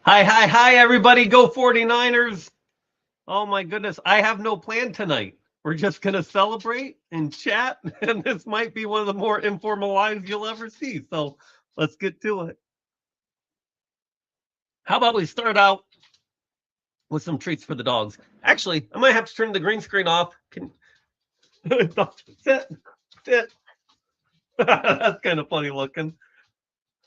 Hi, everybody. Go 49ers. Oh, my goodness. I have no plan tonight. We're just going to celebrate and chat, and this might be one of the more informal lives you'll ever see. So let's get to it. How about we start out with some treats for the dogs? Actually, I might have to turn the green screen off. Sit, sit. That's kind of funny looking.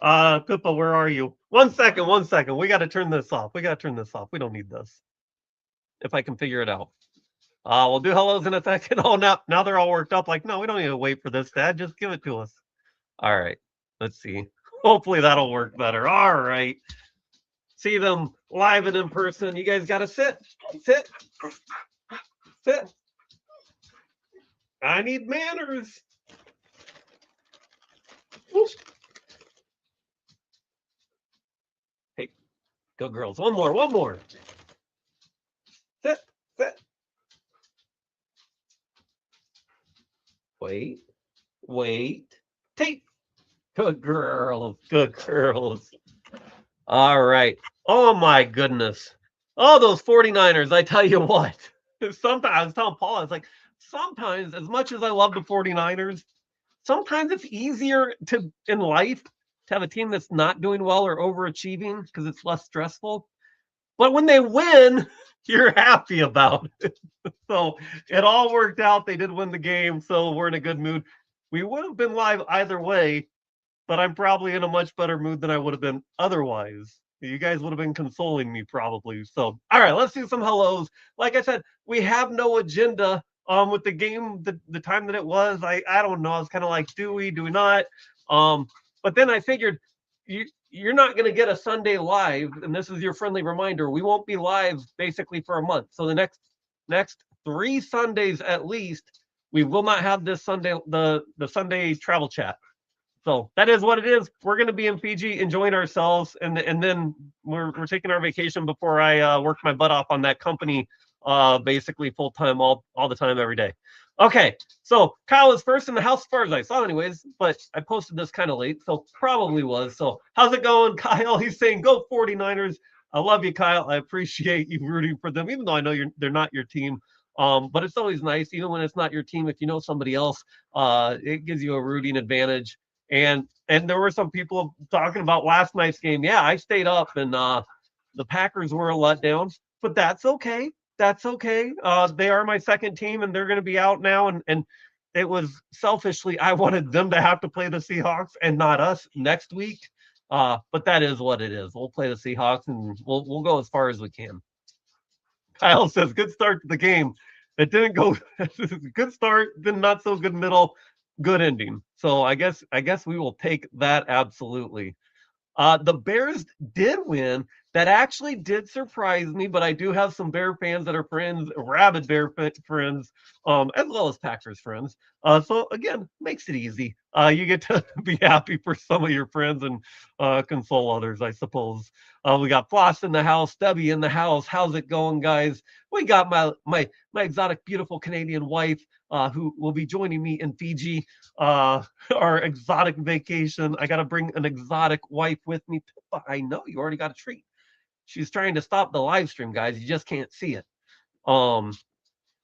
Pippa, where are you? 1 second, 1 second. We got to turn this off. We got to turn this off. We don't need this. If I can figure it out. We'll do hellos in a second. Oh, now they're all worked up. Like, no, we don't need to wait for this, Dad. Just give it to us. All right. Let's see. Hopefully that'll work better. All right. See them live and in person. You guys got to sit. Sit. Sit. I need manners. Hey, go girls. One more. One more. Sit. Sit. Wait. Wait. Take. Good girls. Good girls. All right. Oh, my goodness. Oh, those 49ers. I tell you what. Sometimes I was telling Paul, I was like, sometimes, as much as I love the 49ers, sometimes it's easier to in life to have a team that's not doing well or overachieving because it's less stressful. But when they win, you're happy about it. So it all worked out. They did win the game, so we're in a good mood. We would have been live either way, but I'm probably in a much better mood than I would have been otherwise. You guys would have been consoling me probably. So, all right, let's do some hellos. Like I said, we have no agenda with the game, the time that it was. I don't know. I was kind of like, do we not? But then I figured you're not going to get a Sunday live, and this is your friendly reminder. We won't be live basically for a month. So the next 3 Sundays at least, we will not have this Sunday the Sunday travel chat. So that is what it is. We're going to be in Fiji enjoying ourselves, and then we're taking our vacation before I work my butt off on that company, basically full time all the time every day. Okay, so Kyle is first in the house as far as I saw, anyways. But I posted this kind of late, so probably was. So how's it going, Kyle? He's saying go 49ers. I love you, Kyle. I appreciate you rooting for them, even though I know they're not your team. But it's always nice, even when it's not your team, if you know somebody else, it gives you a rooting advantage. And there were some people talking about last night's game. Yeah, I stayed up and the Packers were a letdown, but that's okay. That's okay. They are my second team and they're going to be out now. And it was selfishly, I wanted them to have to play the Seahawks and not us next week. But that is what it is. We'll play the Seahawks and we'll go as far as we can. Kyle says, good start to the game. It didn't go good start, then not so good middle, good ending. So I guess we will take that absolutely. The Bears did win. That actually did surprise me, but I do have some Bear fans that are friends, rabid Bear friends, as well as Packers friends. So again, makes it easy. You get to be happy for some of your friends and console others, I suppose. We got Floss in the house, Debbie in the house. How's it going, guys? We got my exotic, beautiful Canadian wife, who will be joining me in Fiji. Our exotic vacation. I got to bring an exotic wife with me. I know you already got a treat. She's trying to stop the live stream, guys. You just can't see it. Um,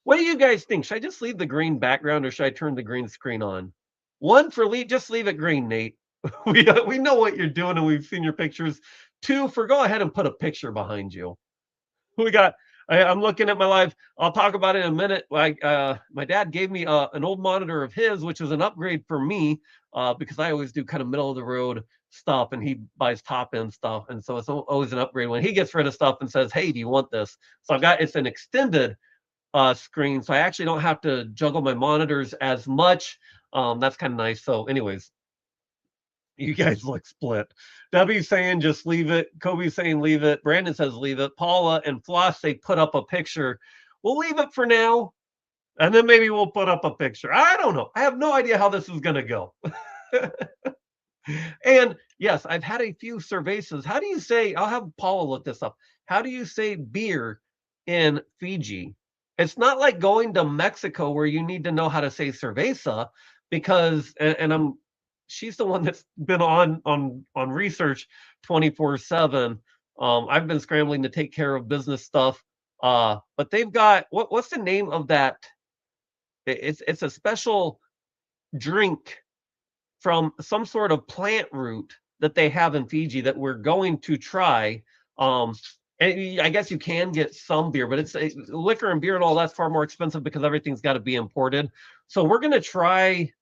what do you guys think? Should I just leave the green background or should I turn the green screen on? One for leave, just leave it green, Nate. We know what you're doing and we've seen your pictures. Two for go ahead and put a picture behind you. We got I'm looking at my live. I'll talk about it in a minute. Like my dad gave me an old monitor of his, which is an upgrade for me because I always do kind of middle of the road stuff, and he buys top end stuff, and so it's always an upgrade when he gets rid of stuff and says, "Hey, do you want this?" So I've got it's an extended screen, so I actually don't have to juggle my monitors as much. That's kind of nice. So, anyways, you guys look split. Debbie's saying just leave it. Kobe's saying leave it. Brandon says leave it. Paula and Floss, they put up a picture. We'll leave it for now. And then maybe we'll put up a picture. I don't know. I have no idea how this is going to go. And yes, I've had a few cervezas. How do you say, I'll have Paula look this up. How do you say beer in Fiji? It's not like going to Mexico where you need to know how to say cerveza because, and she's the one that's been on research 24/7. I've been scrambling to take care of business stuff. But they've got what's the name of that? It's a special drink from some sort of plant root that they have in Fiji that we're going to try. Um, and I guess you can get some beer, but it's liquor and beer and all that's far more expensive because everything's got to be imported. So we're gonna try.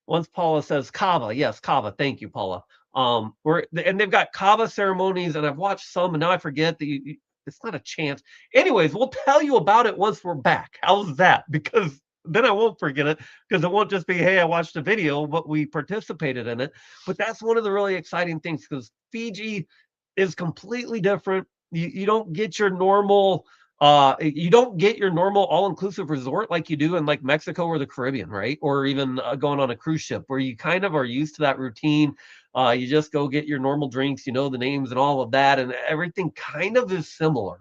Once Paula says kava, yes, kava. Thank you, Paula. And they've got kava ceremonies, and I've watched some, and now I forget that it's not a chance. Anyways, we'll tell you about it once we're back. How's that? Because then I won't forget it, because it won't just be, hey, I watched a video, but we participated in it. But that's one of the really exciting things, because Fiji is completely different. You don't get your normal all-inclusive resort like you do in like Mexico or the Caribbean, right? Or even going on a cruise ship, where you kind of are used to that routine. You just go get your normal drinks, you know the names and all of that, and everything kind of is similar.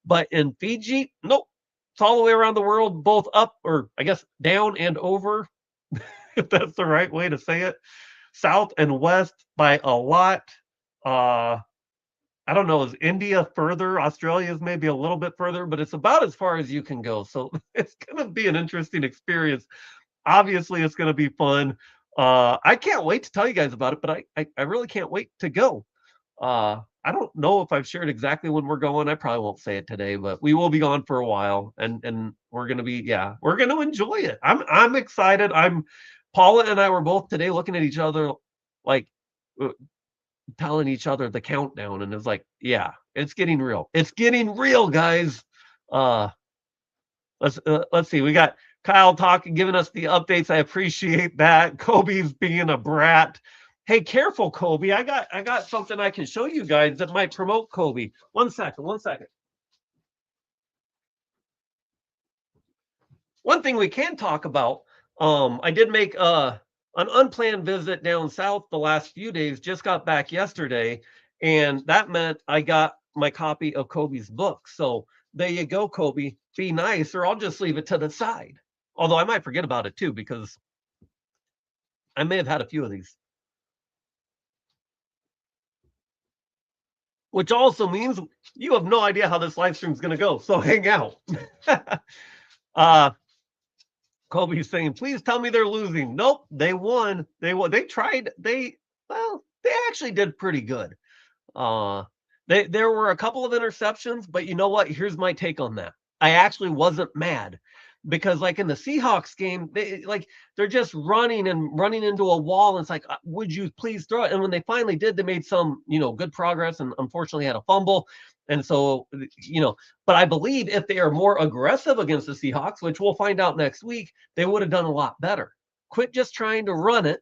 But in Fiji, nope. It's all the way around the world, both up, or I guess down and over, if that's the right way to say it. South and west by a lot. Uh I don't know, is India further? Australia is maybe a little bit further, but it's about as far as you can go. So it's going to be an interesting experience. Obviously, it's going to be fun. I can't wait to tell you guys about it, but I really can't wait to go. I don't know if I've shared exactly when we're going. I probably won't say it today, but we will be gone for a while, and we're going to be, yeah, we're going to enjoy it. I'm excited. Paula and I were both today looking at each other like, telling each other the countdown, and it's like, yeah, it's getting real. It's getting real, guys. Uh let's see. We got Kyle talking, giving us the updates. I appreciate that. Kobe's being a brat. Hey, careful, Kobe. I got something I can show you guys that might promote Kobe. One second. One thing we can talk about, I did make an unplanned visit down south the last few days, just got back yesterday, and that meant I got my copy of Kobe's book. So there you go, Kobe. Be nice, or I'll just leave it to the side. Although I might forget about it too, because I may have had a few of these. Which also means you have no idea how this live stream is going to go. So hang out. uh, Kobe's saying, please tell me they're losing. Nope, they won. They won. They tried. They actually did pretty good. Uh, there were a couple of interceptions, but you know what? Here's my take on that. I actually wasn't mad, because like in the Seahawks game, they're just running and running into a wall. And it's like, would you please throw it? And when they finally did, they made some, good progress, and unfortunately had a fumble. And so, but I believe if they are more aggressive against the Seahawks, which we'll find out next week, they would have done a lot better. Quit just trying to run it.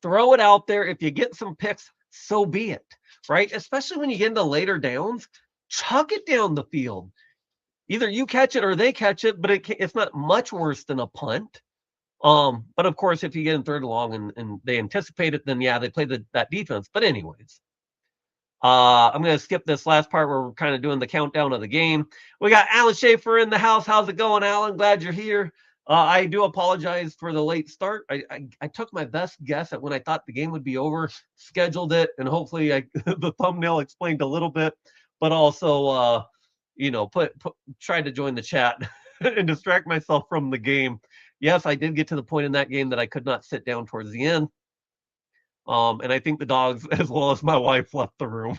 Throw it out there. If you get some picks, so be it, right? Especially when you get into later downs, chuck it down the field. Either you catch it or they catch it, but it's not much worse than a punt. But of course, if you get in third long and they anticipate it, then yeah, they play that defense. But anyways, I'm going to skip this last part where we're kind of doing the countdown of the game. We got Alan Schaefer in the house. How's it going, Alan? Glad you're here. I do apologize for the late start. I took my best guess at when I thought the game would be over, scheduled it, and hopefully the thumbnail explained a little bit, but also, tried to join the chat and distract myself from the game. Yes, I did get to the point in that game that I could not sit down towards the end. And I think the dogs, as well as my wife, left the room.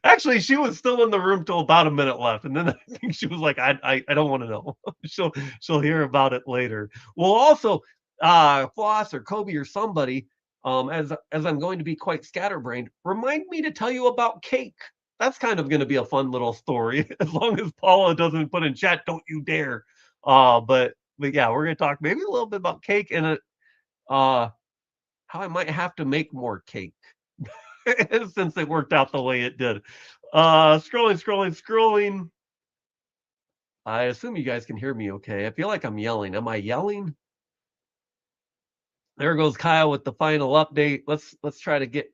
Actually, she was still in the room till about a minute left, and then I think she was like, "I don't want to know." she'll hear about it later. Well, also, Floss or Kobe or somebody, as I'm going to be quite scatterbrained, remind me to tell you about cake. That's kind of going to be a fun little story, as long as Paula doesn't put in chat, "Don't you dare." But yeah, we're going to talk maybe a little bit about cake and how I might have to make more cake. Since it worked out the way it did. Scrolling. I assume you guys can hear me okay. I feel like I'm yelling. Am I yelling? There goes Kyle with the final update. Let's try to get.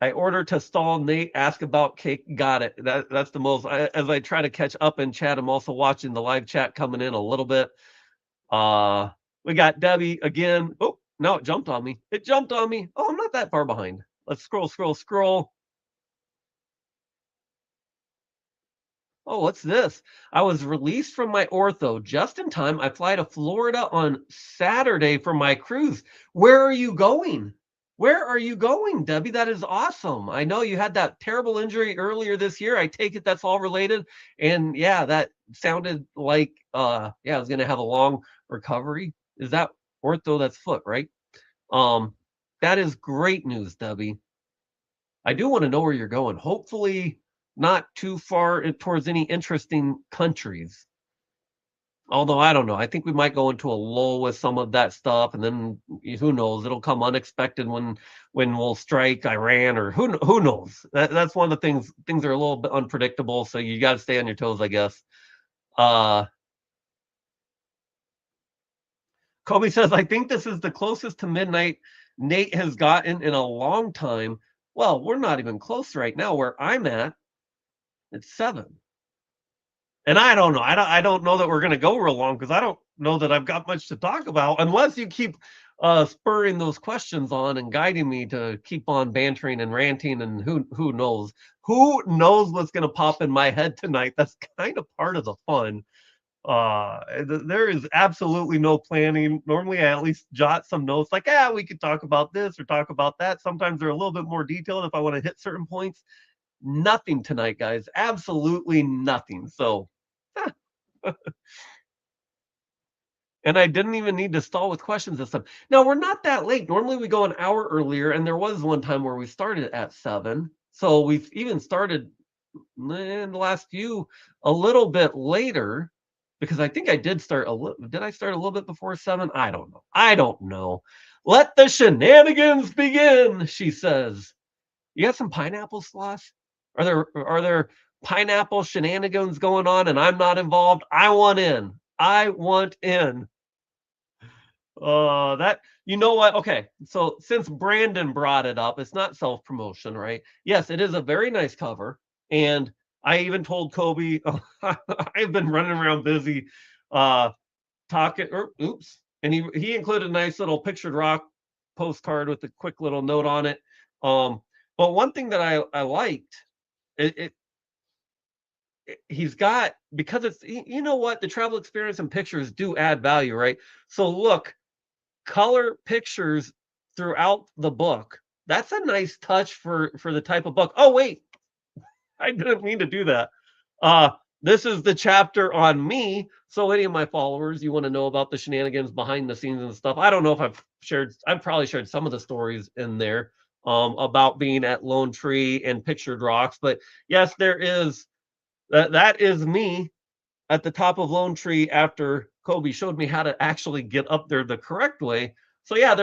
I ordered to stall Nate, ask about cake. Got it. That's the most. As I try to catch up in chat, I'm also watching the live chat coming in a little bit. We got Debbie again. Oh, No, it jumped on me. It jumped on me. Oh, I'm not that far behind. Let's scroll. Oh, what's this? I was released from my ortho just in time. I fly to Florida on Saturday for my cruise. Where are you going? Where are you going, Debbie? That is awesome. I know you had that terrible injury earlier this year. I take it that's all related. And yeah, that sounded like yeah, I was gonna have a long recovery. Is that ortho? That's foot, right? Um, that is great news, Debbie. I do want to know where you're going. Hopefully, not too far towards any interesting countries. Although I don't know. I think we might go into a lull with some of that stuff, and then who knows? It'll come unexpected when we'll strike Iran or who knows. That's one of the things. Things are a little bit unpredictable, so you got to stay on your toes, I guess. Uh, Kobe says, I think this is the closest to midnight Nate has gotten in a long time. Well, we're not even close right now. Where I'm at, it's 7. And I don't know. I don't know that we're gonna go real long because I don't know that I've got much to talk about unless you keep spurring those questions on and guiding me to keep on bantering and ranting and who knows. Who knows what's gonna pop in my head tonight? That's kind of part of the fun. There is absolutely no planning. Normally I at least jot some notes like, we could talk about this or talk about that. Sometimes they're a little bit more detailed if I want to hit certain points. Nothing tonight, guys. Absolutely nothing. So and I didn't even need to stall with questions this time. Now we're not that late. Normally we go an hour earlier, and there was one time where we started at 7. So we've even started in the last few a little bit later because I think I did start a little. Did I start a little bit before 7? I don't know. I don't know. Let the shenanigans begin, she says. You got some pineapple slosh? Are there pineapple shenanigans going on and I'm not involved? I want in. I want in. That you know what? Okay, so since Brandon brought it up, it's not self promotion, right? Yes, it is a very nice cover, and I even told Kobe I've been running around busy, uh, talking. Or, oops, and he included a nice little pictured rock postcard with a quick little note on it. But one thing that I liked, it he's got because it's you know what the travel experience and pictures do add value, right? So look, color pictures throughout the book. That's a nice touch for the type of book. Oh wait, I didn't mean to do that. Uh this is the chapter on me. So any of my followers, you want to know about the shenanigans behind the scenes and stuff. I don't know if I've probably shared some of the stories in there about being at Lone Tree and Pictured Rocks, but yes, there is that is me at the top of Lone Tree after Kobe showed me how to actually get up there the correct way. So yeah,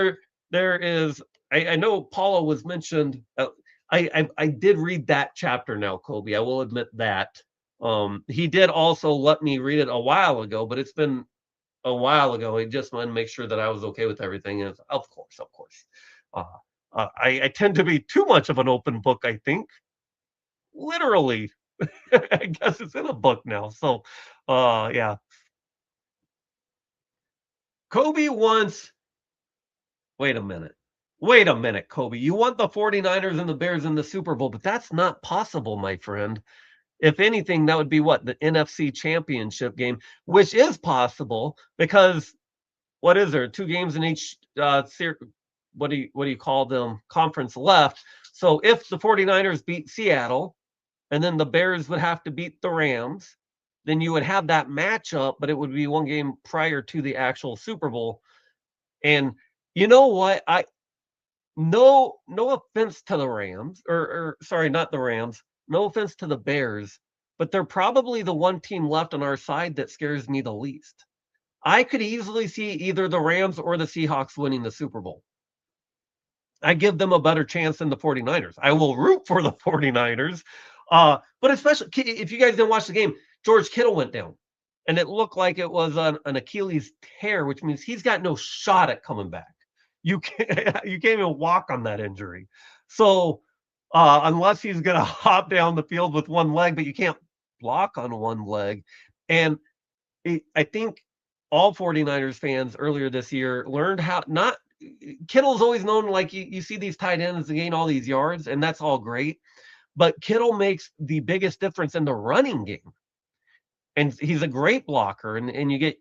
there is. I know Paula was mentioned. I did read that chapter now, Kobe. I will admit that. He did also let me read it a while ago, but it's been a while ago. He just wanted to make sure that I was okay with everything. And of course. Uh, I tend to be too much of an open book. I think literally. I guess it's in a book now. So, yeah. Kobe wants wait a minute. Wait a minute, Kobe. You want the 49ers and the Bears in the Super Bowl, but that's not possible, my friend. If anything, that would be what? The NFC Championship game, which is possible because what is there? 2 games in each what do you call them? Conference left. So if the 49ers beat Seattle and then the Bears would have to beat the Rams, then you would have that matchup, but it would be one game prior to the actual Super Bowl. And you know what? I no offense to the Rams, or sorry, not the Rams. No offense to the Bears, but they're probably the one team left on our side that scares me the least. I could easily see either the Rams or the Seahawks winning the Super Bowl. I give them a better chance than the 49ers. I will root for the 49ers. But especially if you guys didn't watch the game, George Kittle went down. And it looked like it was an Achilles tear, which means he's got no shot at coming back. You can't you can't even walk on that injury. So unless he's gonna hop down the field with one leg, but you can't block on one leg. And I think all 49ers fans earlier this year learned how not Kittle's always known, like you see these tight ends gain all these yards, and that's all great. But Kittle makes the biggest difference in the running game. And he's a great blocker. And you get,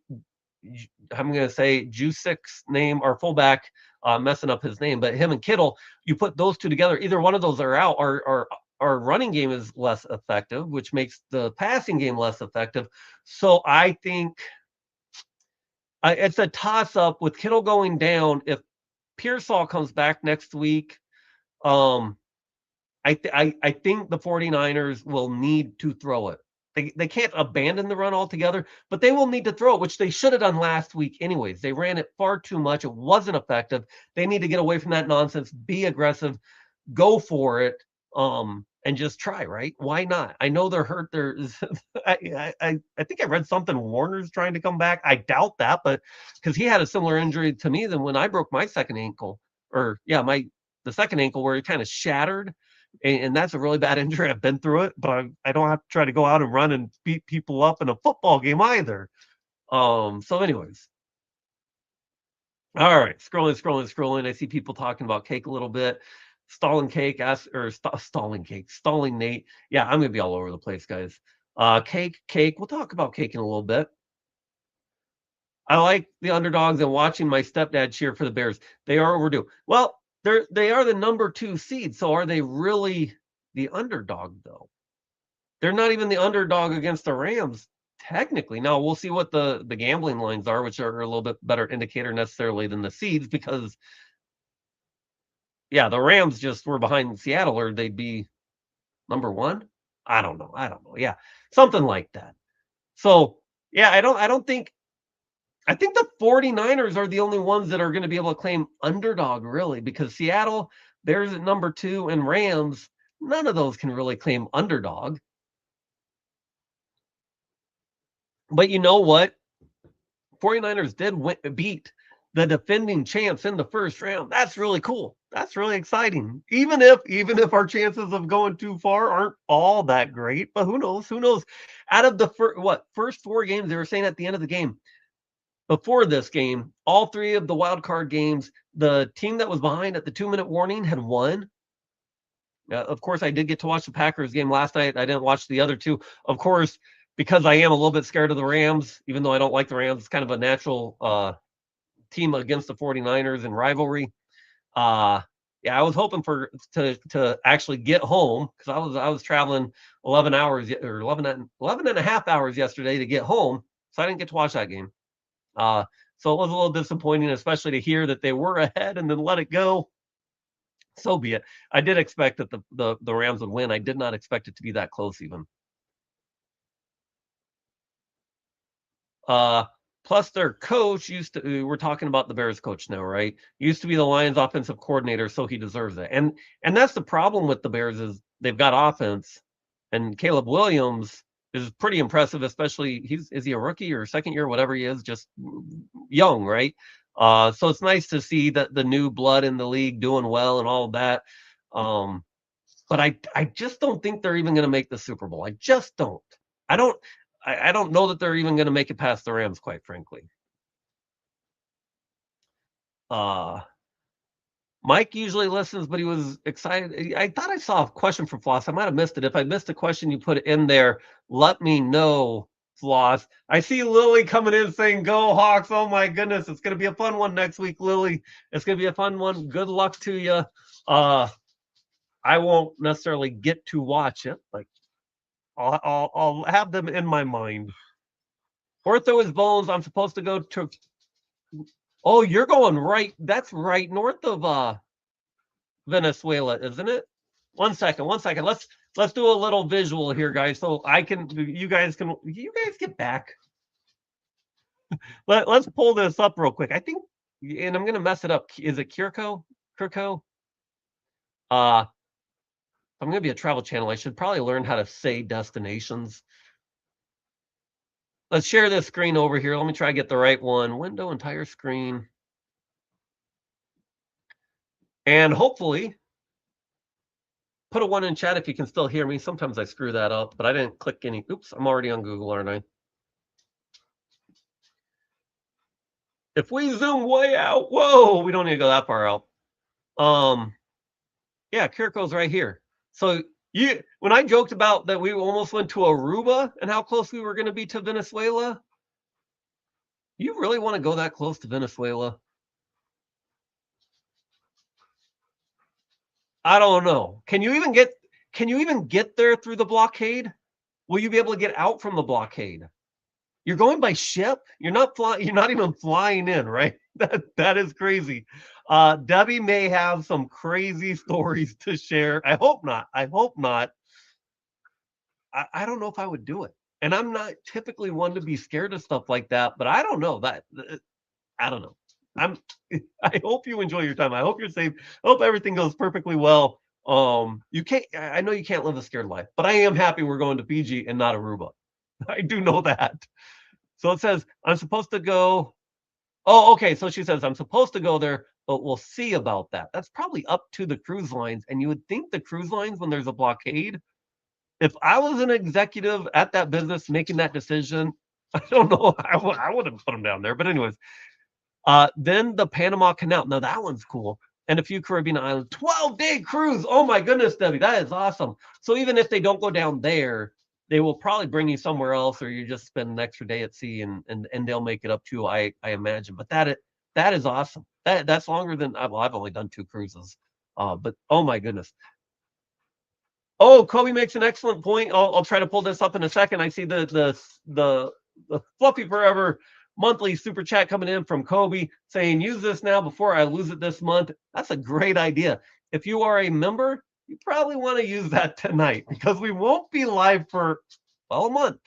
I'm going to say Juszczyk's name, our fullback, messing up his name, but him and Kittle, you put those two together, either one of those are out, our running game is less effective, which makes the passing game less effective. So I think it's a toss-up with Kittle going down. If Pearsall comes back next week, I think the 49ers will need to throw it. They can't abandon the run altogether, but they will need to throw it, which they should have done last week anyways. They ran it far too much. It wasn't effective. They need to get away from that nonsense, be aggressive, go for it, and just try, right? Why not? I know they're hurt. I think I read something Warner's trying to come back. I doubt that, but because he had a similar injury to me than when I broke my second ankle, the second ankle where it kind of shattered. And that's a really bad injury. I've been through it, but I don't have to try to go out and run and beat people up in a football either. So anyways. All right, scrolling. I see people talking about Cake a little bit. Stalling Nate. Yeah, I'm gonna be all over the place, guys. Cake. We'll talk about Cake in a little bit. I like the underdogs and watching my stepdad cheer for the Bears. They are overdue. Well, they are the number 2 seed, so are they really the underdog, though? They're not even the underdog against the Rams, technically. Now, we'll see what the gambling lines are, which are a little bit better indicator necessarily than the seeds, because, yeah, the Rams just were behind Seattle, or they'd be number 1. I don't know. Yeah, something like that. So, yeah, I think the 49ers are the only ones that are going to be able to claim underdog, really, because Seattle, Bears at number 2, and Rams, none of those can really claim underdog. But you know what? 49ers did beat the defending champs in the first round. That's really cool. That's really exciting. Even if our chances of going too far aren't all that great, but who knows? Out of the first 4 games, they were saying at the end of the game, before this game, all 3 of the wild card games, the team that was behind at the 2-minute warning had won. Of course, I did get to watch the Packers game last night. I didn't watch the other 2. Of course, because I am a little bit scared of the Rams, even though I don't like the Rams. It's kind of a natural team against the 49ers in rivalry. Yeah, I was hoping to actually get home, because I was traveling 11 hours or 11 and a half hours yesterday to get home, so I didn't get to watch that game. So it was a little disappointing, especially to hear that they were ahead and then let it go. So be it. I did expect that the Rams would win. I did not expect it to be that close even. Plus their coach we're talking about the Bears coach now, right? Used to be the Lions offensive coordinator, so he deserves it. And that's the problem with the Bears, is they've got offense, and Caleb Williams is pretty impressive, especially is he a rookie or second year, whatever he is, just young, right? So it's nice to see that the new blood in the league doing well and all of that. But I just don't think they're even going to make the Super Bowl. I just don't. I don't know that they're even going to make it past the Rams, quite frankly. Mike usually listens, but he was excited. I thought I saw a question from Floss. I might have missed it. If I missed a question, you put it in there. Let me know, Floss. I see Lily coming in saying, "Go Hawks." Oh my goodness. It's going to be a fun one next week, Lily. It's going to be a fun one. Good luck to you. I won't necessarily get to watch it. Like, I'll have them in my mind. Ortho is Bones. I'm supposed to go to. Oh, you're going right. That's right north of Venezuela, isn't it? One second. Let's do a little visual here, guys. So you guys get back. Let's pull this up real quick. I think, and I'm gonna mess it up. Is it Kirko? I'm gonna be a travel channel. I should probably learn how to say destinations. Let's share this screen over here. Let me try to get the right one. Window, entire screen. And hopefully, put a 1 in chat if you can still hear me. Sometimes I screw that up, but I didn't click any. Oops, I'm already on Google, aren't I? If we zoom way out, whoa, we don't need to go that far out. Yeah, Kiriko's right here. So when I joked about that we almost went to Aruba and how close we were going to be to Venezuela, you really want to go that close to Venezuela? I don't know. Can you even get there through the blockade? Will you be able to get out from the blockade? You're going by ship. You're not flying. You're not even flying in, right? That is crazy. Debbie may have some crazy stories to share. I hope not. I hope not. I don't know if I would do it. And I'm not typically one to be scared of stuff like that, but I don't know that. I don't know. I'm. I hope you enjoy your time. I hope you're safe. I hope everything goes perfectly well. You can't. I know you can't live a scared life, but I am happy we're going to Fiji and not Aruba. I do know that. So it says I'm supposed to go. Oh, okay. So she says I'm supposed to go there, but we'll see about that. That's probably up to the cruise lines, and you would think the cruise lines, when there's a blockade, if I was an executive at that business making that decision, I don't know. I would have put them down there. But anyways, then the Panama Canal. Now that one's cool. And a few Caribbean islands. 12-day cruise. Oh my goodness, Debbie, that is awesome. So even if they don't go down there, they will probably bring you somewhere else, or you just spend an extra day at sea, and they'll make it up to you, I imagine. But that is awesome. That's longer than I've only done 2 cruises. But oh my goodness. Oh, Kobe makes an excellent point. I'll try to pull this up in a second. I see the Fluffy Forever monthly super chat coming in from Kobe saying, use this now before I lose it this month. That's a great idea. If you are a member, you probably want to use that tonight because we won't be live for, well, a month.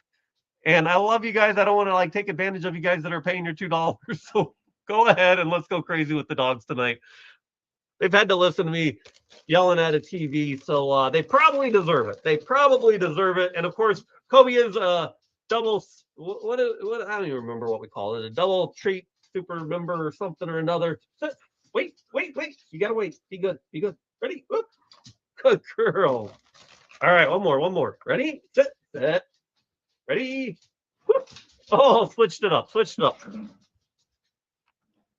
And I love you guys. I don't want to like take advantage of you guys that are paying your $2. So go ahead and let's go crazy with the dogs tonight. They've had to listen to me yelling at a TV, so they probably deserve it. They probably deserve it. And of course, Kobe is a double. What I don't even remember what we call it. A double treat super member or something or another. Wait. You gotta wait. Be good. Ready? Whoop. Good girl. All right, one more. Ready? Set. Ready? Whoop. Oh, switched it up.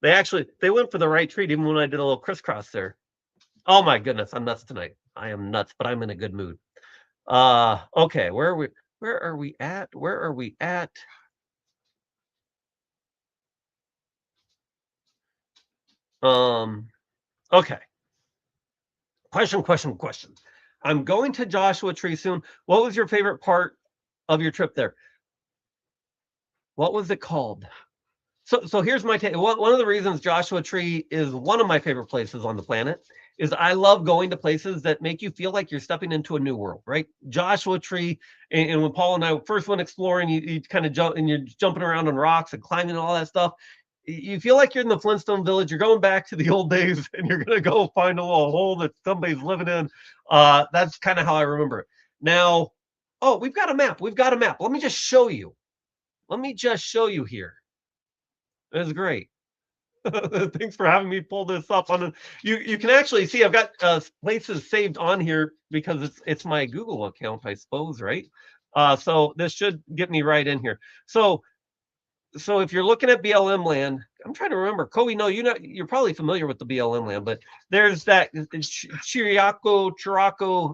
They went for the right treat even when I did a little crisscross there. Oh my goodness, I'm nuts tonight. I am nuts, but I'm in a good mood. Okay, where are we at? Okay. Question. I'm going to Joshua Tree soon. What was your favorite part of your trip there? What was it called? So here's my take. One of the reasons Joshua Tree is one of my favorite places on the planet is I love going to places that make you feel like you're stepping into a new world, right? Joshua Tree, and when Paul and I first went exploring, you kind of jump and you're jumping around on rocks and climbing and all that stuff. You feel like you're in the Flintstone Village. You're going back to the old days, and you're gonna go find a little hole that somebody's living in. That's kind of how I remember it. Now, oh, we've got a map. Let me just show you. Here. It was great. Thanks for having me pull this up on. You can actually see I've got places saved on here because it's my Google account, I suppose, right? So this should get me right in here. So if you're looking at BLM land, I'm trying to remember. Kobe, no, you're probably familiar with the BLM land, but there's that Chiraco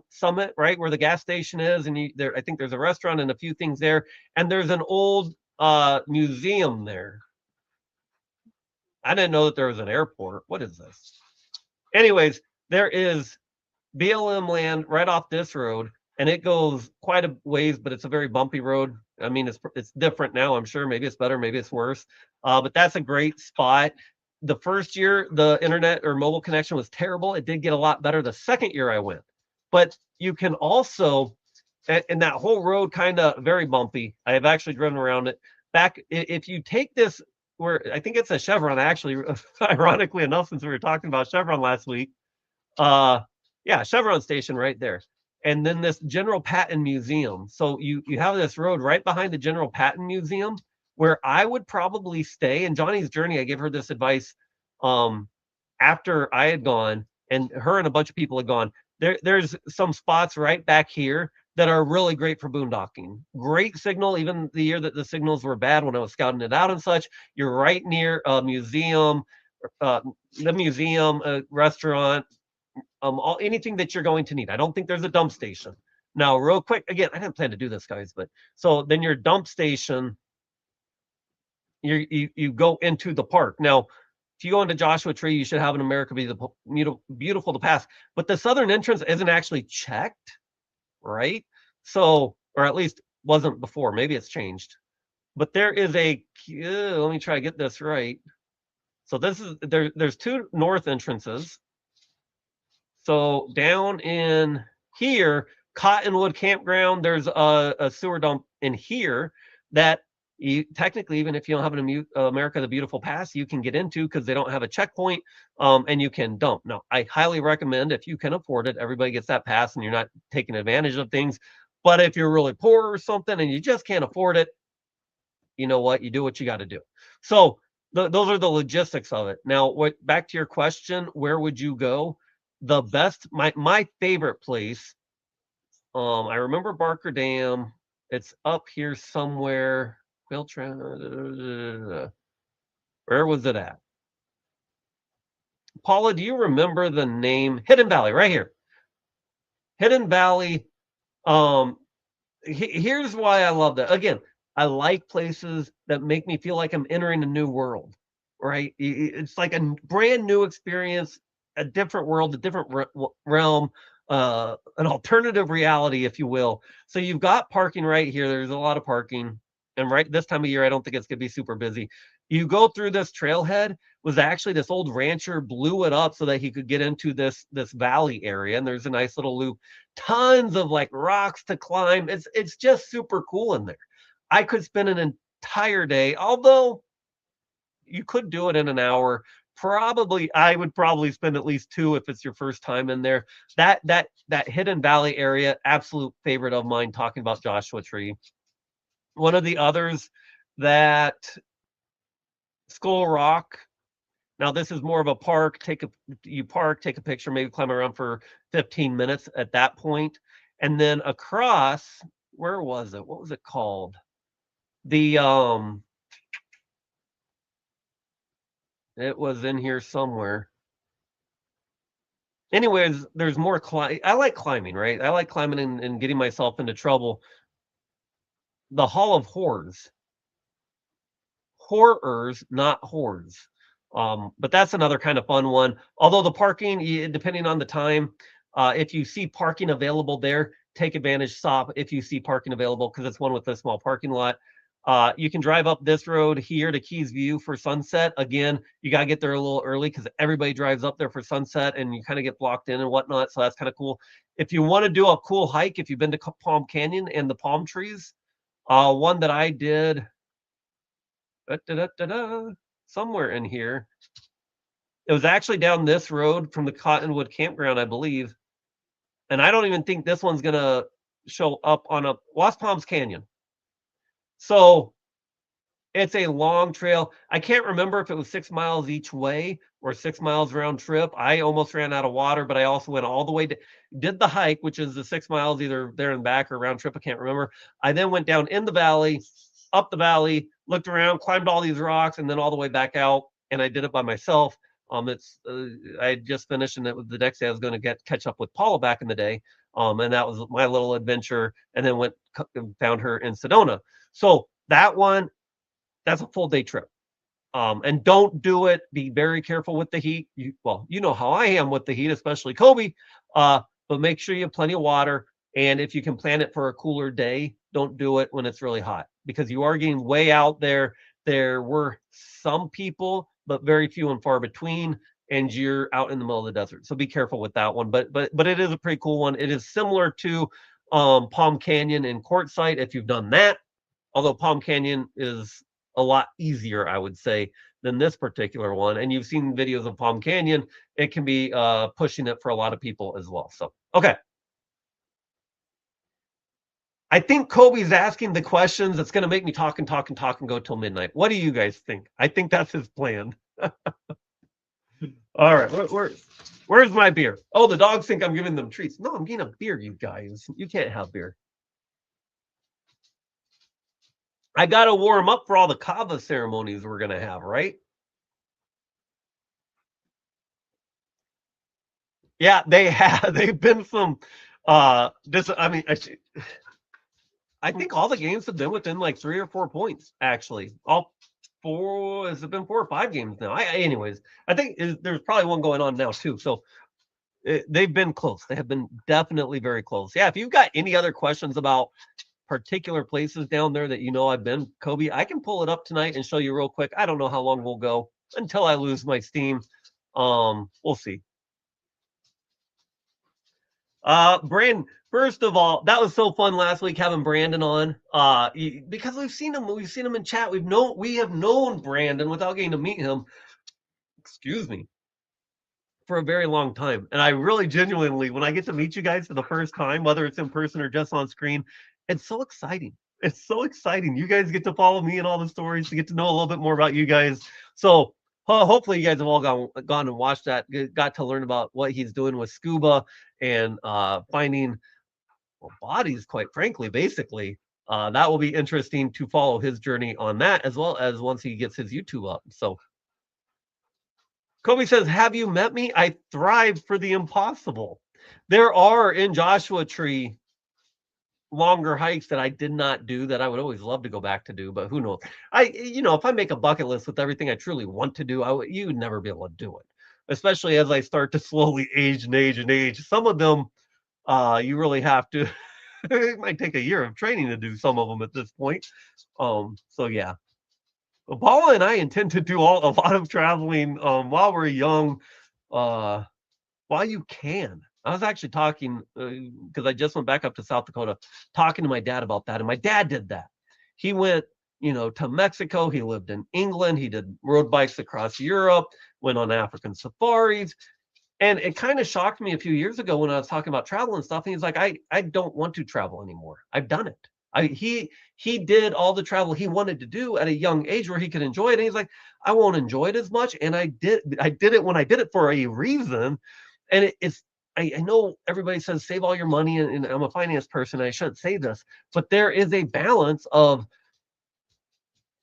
Summit, right, where the gas station is, and I think there's a restaurant and a few things there, and there's an old museum there. I didn't know that there was an airport. What is this? Anyways, there is BLM land right off this road, and it goes quite a ways, but it's a very bumpy road. I mean, it's different now, I'm sure. Maybe it's better, maybe it's worse. But that's a great spot. The first year, the internet or mobile connection was terrible. It did get a lot better the second year I went. But you can also, and that whole road kind of very bumpy. I have actually driven around it. Back, if you take this, where I think it's a Chevron, actually, ironically enough, since we were talking about Chevron last week. Yeah, Chevron station right there. And then this General Patton Museum. So you have this road right behind the General Patton Museum where I would probably stay. And Johnny's Journey, I gave her this advice after I had gone, and her and a bunch of people had gone. There's some spots right back here that are really great for boondocking. Great signal, even the year that the signals were bad when I was scouting it out and such. You're right near a museum, the museum, restaurant, anything that you're going to need. I don't think there's a dump station. Now, real quick, again, I didn't plan to do this, guys, but so then your dump station, you go into the park. Now, if you go into Joshua Tree, you should have an America Beautiful to pass. But the southern entrance isn't actually checked, right? So, or at least wasn't before. Maybe it's changed. But there is a, let me try to get this right. So this is, there's two north entrances. So down in here, Cottonwood Campground, there's a sewer dump in here that you technically, even if you don't have an America the Beautiful pass, you can get into because they don't have a checkpoint, and you can dump. Now, I highly recommend, if you can afford it, everybody gets that pass and you're not taking advantage of things. But if you're really poor or something and you just can't afford it, you know what? You do what you got to do. So those are the logistics of it. Now, back to your question, where would you go? The best, my favorite place, I remember Barker Dam. It's up here somewhere. Where was it at? Paula, do you remember the name? Hidden Valley, right here. Hidden Valley. Here's why I love that. Again, I like places that make me feel like I'm entering a new world, right? It's like a brand new experience, a different world, a different realm, an alternative reality, if you will. So you've got parking right here. There's a lot of parking. And right this time of year, I don't think it's going to be super busy. You go through this trailhead, was actually this old rancher blew it up so that he could get into this valley area. And there's a nice little loop, tons of like rocks to climb. It's just super cool in there. I could spend an entire day, although you could do it in an hour. Probably, I would probably spend at least 2 if it's your first time in there. That Hidden Valley area, absolute favorite of mine, talking about Joshua Tree. One of the others, that Skull Rock. Now this is more of a park. Take a picture, maybe climb around for 15 minutes at that point. And then across, where was it? What was it called? The it was in here somewhere. Anyways, there's more I like climbing, right? I like climbing and getting myself into trouble. The Hall of Horrors. Horrors, not hordes. But that's another kind of fun one. Although the parking, depending on the time, if you see parking available there, take advantage, stop if you see parking available, because it's one with a small parking lot. You can drive up this road here to Keys View for sunset. Again, you got to get there a little early because everybody drives up there for sunset and you kind of get blocked in and whatnot. So that's kind of cool. If you want to do a cool hike, if you've been to Palm Canyon and the palm trees, one that I did somewhere in here. It was actually down this road from the Cottonwood Campground, I believe. And I don't even think this one's going to show up on a Lost Palms Canyon. So it's a long trail. I can't remember if it was 6 miles each way or 6 miles round trip. I almost ran out of water, but I also went all the way did the hike, which is the 6 miles either there and back or round trip. I can't remember. I then went down in the valley, up the valley, looked around, climbed all these rocks, and then all the way back out. And I did it by myself. I just finished, and it was the next day I was going to catch up with Paula back in the day. And that was my little adventure. And then went and found her in Sedona. So that one, that's a full day trip. And don't do it. Be very careful with the heat. You know how I am with the heat, especially Kobe. But make sure you have plenty of water. And if you can plan it for a cooler day, don't do it when it's really hot, because you are getting way out there. There were some people, but very few and far between, and you're out in the middle of the desert. So be careful with that one. But it is a pretty cool one. It is similar to Palm Canyon and Quartzsite if you've done that. Although Palm Canyon is a lot easier, I would say, than this particular one. And you've seen videos of Palm Canyon. It can be pushing it for a lot of people as well. So, okay. I think Kobe's asking the questions that's going to make me talk and go till midnight. What do you guys think? I think that's his plan. All right. Where's my beer? Oh, the dogs think I'm giving them treats. No, I'm getting a beer, you guys. You can't have beer. I got to warm up for all the kava ceremonies we're going to have, right? Yeah, they have. They've been some. I mean, I think all the games have been within like 3 or 4 points. Actually, all four. Has it been 4 or 5 games now? Anyways, I think there's probably one going on now too. So they've been close. They have been definitely very close. Yeah. If you've got any other questions about particular places down there that you know I've been, Kobe, I can pull it up tonight and show you real quick. I don't know how long we'll go until I lose my steam. We'll see. Brandon, first of all, that was so fun last week having Brandon on. Because we've seen him in chat. We have known Brandon without getting to meet him. Excuse me, for a very long time. And I really genuinely, when I get to meet you guys for the first time, whether it's in person or just on screen, it's so exciting. It's so exciting. You guys get to follow me and all the stories to get to know a little bit more about you guys. So hopefully you guys have all gone and watched that, got to learn about what he's doing with scuba and finding bodies, quite frankly, basically. That will be interesting to follow his journey on that, as well as once he gets his YouTube up. So Kobe says, have you met me? I thrive for the impossible. There are in Joshua Tree longer hikes that I did not do that I would always love to go back to do, but who knows? If I make a bucket list with everything I truly want to do, you would never be able to do it. Especially as I start to slowly age and age and age. Some of them, you really have to. It might take a year of training to do some of them at this point. So yeah. Paula and I intend to do a lot of traveling while we're young, while you can. I was actually talking because I just went back up to South Dakota, talking to my dad about that, and my dad did that. He went, to Mexico. He lived in England. He did road bikes across Europe. Went on African safaris, and it kind of shocked me a few years ago when I was talking about travel and stuff. And he's like, I don't want to travel anymore. I've done it. He did all the travel he wanted to do at a young age where he could enjoy it. And he's like, I won't enjoy it as much. And I did it when I did it for a reason. And I know everybody says save all your money, and I'm a finance person. I shouldn't say this, but there is a balance of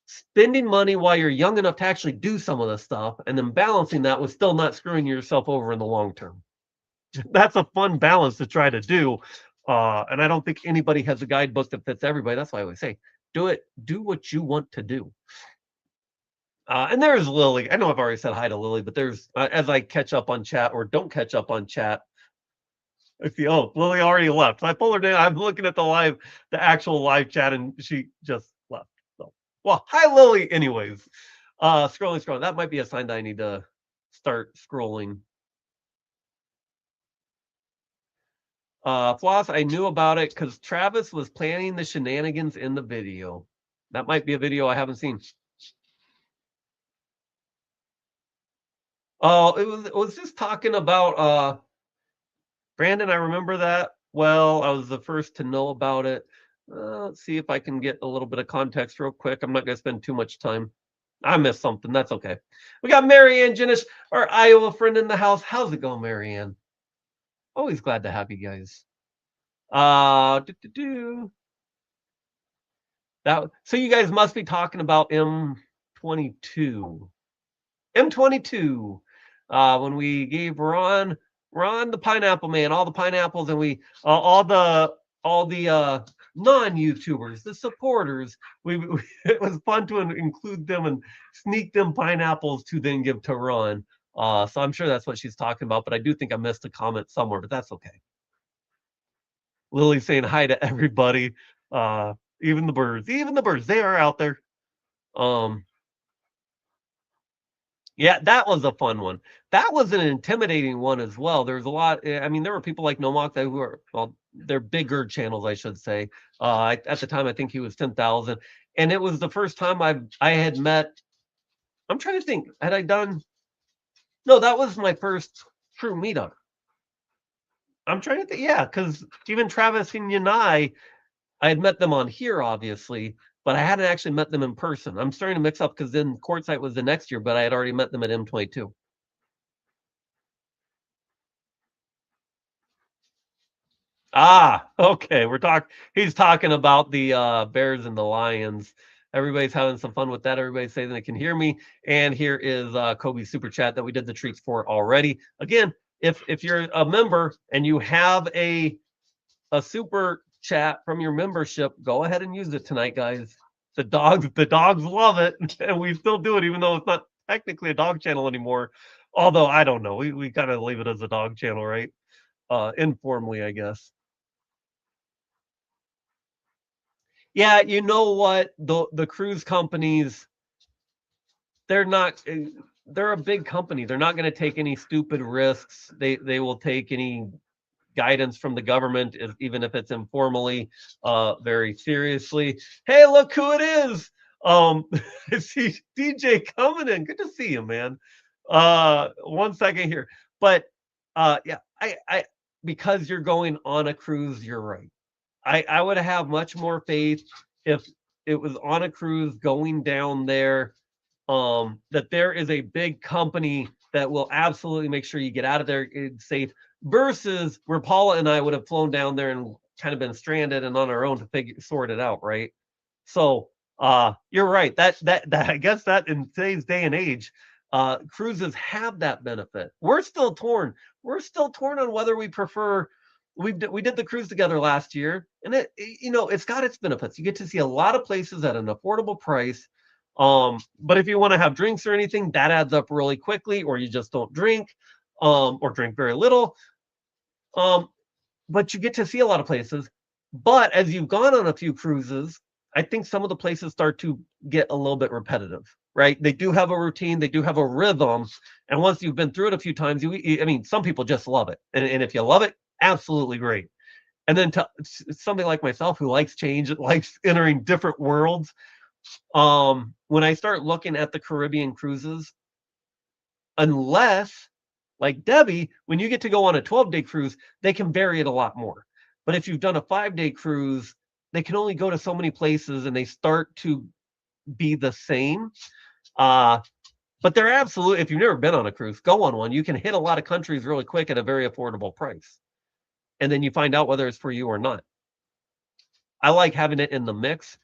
spending money while you're young enough to actually do some of the stuff, and then balancing that with still not screwing yourself over in the long term. That's a fun balance to try to do. And I don't think anybody has a guidebook that fits everybody. That's why I always say, do what you want to do. And there's Lily. I know I've already said hi to Lily, but there's as I catch up on chat or don't catch up on chat, I see, Lily already left. So I pulled her down. I'm looking at the actual live chat, and she just left. So, well, hi Lily. Anyways, scrolling. That might be a sign that I need to start scrolling. Floss, I knew about it because Travis was planning the shenanigans in the video. That might be a video I haven't seen. Oh, it was just talking about Brandon. I remember that well. I was the first to know about it. Let's see if I can get a little bit of context real quick. I'm not going to spend too much time. I missed something. That's okay. We got Marianne Jinish, our Iowa friend in the house. How's it going, Marianne? Always glad to have you guys. So you guys must be talking about M22. M22. When we gave Ron the pineapple man all the pineapples, and we all the non-YouTubers, the supporters, it was fun to include them and sneak them pineapples to then give to Ron. So I'm sure that's what she's talking about, but I do think I missed a comment somewhere, but that's okay. Lily saying hi to everybody, even the birds, they are out there. Yeah, that was a fun one. That was an intimidating one as well. There's a lot. I mean, there were people like Nomok who are, well, they're bigger channels, I should say. At the time, I think he was 10,000, and it was the first time I had met. I'm trying to think. Had I done? No, that was my first true meetup. I'm trying to think. Yeah, because even Travis and Yanai, I had met them on here, obviously, but I hadn't actually met them in person. I'm starting to mix up because then Quartzsite was the next year, but I had already met them at M22. Ah, okay. He's talking about the Bears and the Lions Everybody's having some fun with that. Everybody's saying they can hear me. And here is Kobe's super chat that we did the treats for already. Again, if you're a member and you have a super chat from your membership, go ahead and use it tonight, guys. The dogs love it, and we still do it, even though it's not technically a dog channel anymore. Although I don't know, we kind of leave it as a dog channel, right? Informally, I guess. Yeah, you know what? The cruise companies, they're not. They're a big company. They're not going to take any stupid risks. They will take any guidance from the government, even if it's informally, very seriously. Hey, look who it is! I see DJ coming in. Good to see you, man. 1 second here, but yeah, I because you're going on a cruise, you're right. I would have much more faith if it was on a cruise going down there, that there is a big company that will absolutely make sure you get out of there safe, versus where Paula and I would have flown down there and kind of been stranded and on our own to sort it out, right? So you're right. That I guess that in today's day and age, cruises have that benefit. We're still torn. We're still torn on whether we prefer. We did the cruise together last year, and it's got its benefits. You get to see a lot of places at an affordable price. But if you want to have drinks or anything, that adds up really quickly, or you just don't drink, or drink very little. But you get to see a lot of places. But as you've gone on a few cruises, I think some of the places start to get a little bit repetitive, right? They do have a routine, they do have a rhythm. And once you've been through it a few times, I mean, some people just love it. And if you love it, absolutely great. And then to somebody like myself who likes change, likes entering different worlds, when I start looking at the Caribbean cruises, unless like Debbie, when you get to go on a 12-day cruise, they can vary it a lot more. But if you've done a 5-day cruise, they can only go to so many places and they start to be the same. But they're absolutely, if you've never been on a cruise, go on one. You can hit a lot of countries really quick at a very affordable price. And then you find out whether it's for you or not. I like having it in the mix,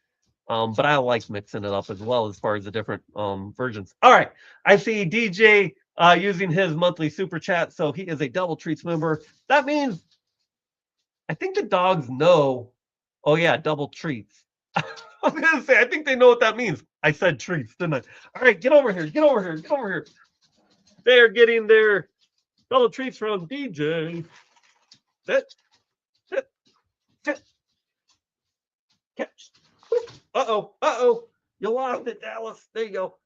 but I like mixing it up as well as far as the different versions. All right. I see DJ using his monthly super chat, so he is a Double Treats member. That means I think the dogs know. Oh yeah, double treats. I was gonna say I think they know what that means. I said treats, didn't I? All right, get over here, get over here, get over here. They're getting their double treats from DJ. Sit, sit, sit. Catch. Uh-oh. You lost it, Dallas. There you go.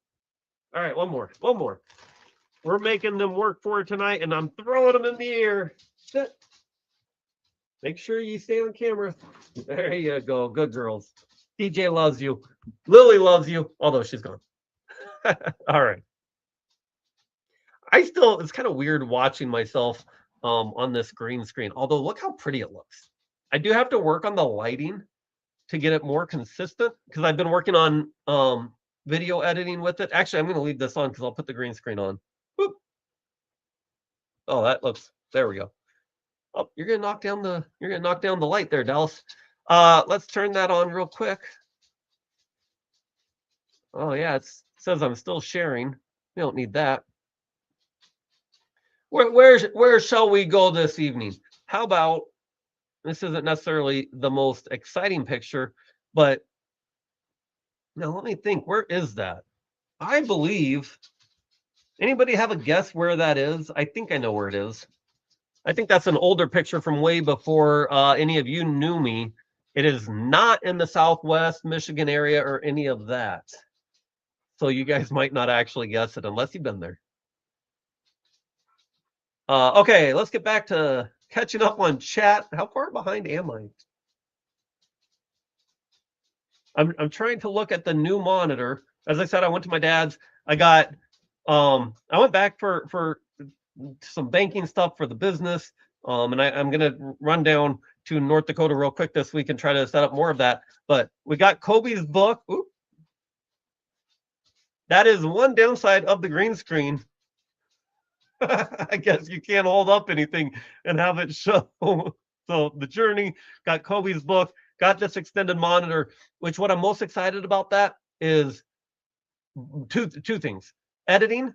All right, one more. We're making them work for it tonight, and I'm throwing them in the air. Sit. Make sure you stay on camera. There you go. Good girls. DJ loves you. Lily loves you, although she's gone. All right. It's kind of weird watching myself on this green screen, although look how pretty it looks. I do have to work on the lighting to get it more consistent because I've been working on video editing with it. Actually, I'm going to leave this on because I'll put the green screen on. Boop. Oh, there we go. Oh, you're gonna knock down the light there, Dallas. Let's turn that on real quick. Oh yeah, it says I'm still sharing. We don't need that. Where shall we go this evening? How about, this isn't necessarily the most exciting picture, but now let me think. Where is that? I believe. Anybody have a guess where that is? I think I know where it is. I think that's an older picture from way before any of you knew me. It is not in the Southwest Michigan area or any of that. So you guys might not actually guess it unless you've been there. Okay, let's get back to catching up on chat. How far behind am I? I'm trying to look at the new monitor. As I said, I went to my dad's. I went back for some banking stuff for the business. And I'm going to run down to North Dakota real quick this week and try to set up more of that. But we got Kobe's book. Oop. That is one downside of the green screen. I guess you can't hold up anything and have it show. So the journey, got Kobe's book, got this extended monitor, which what I'm most excited about that is two things. Editing,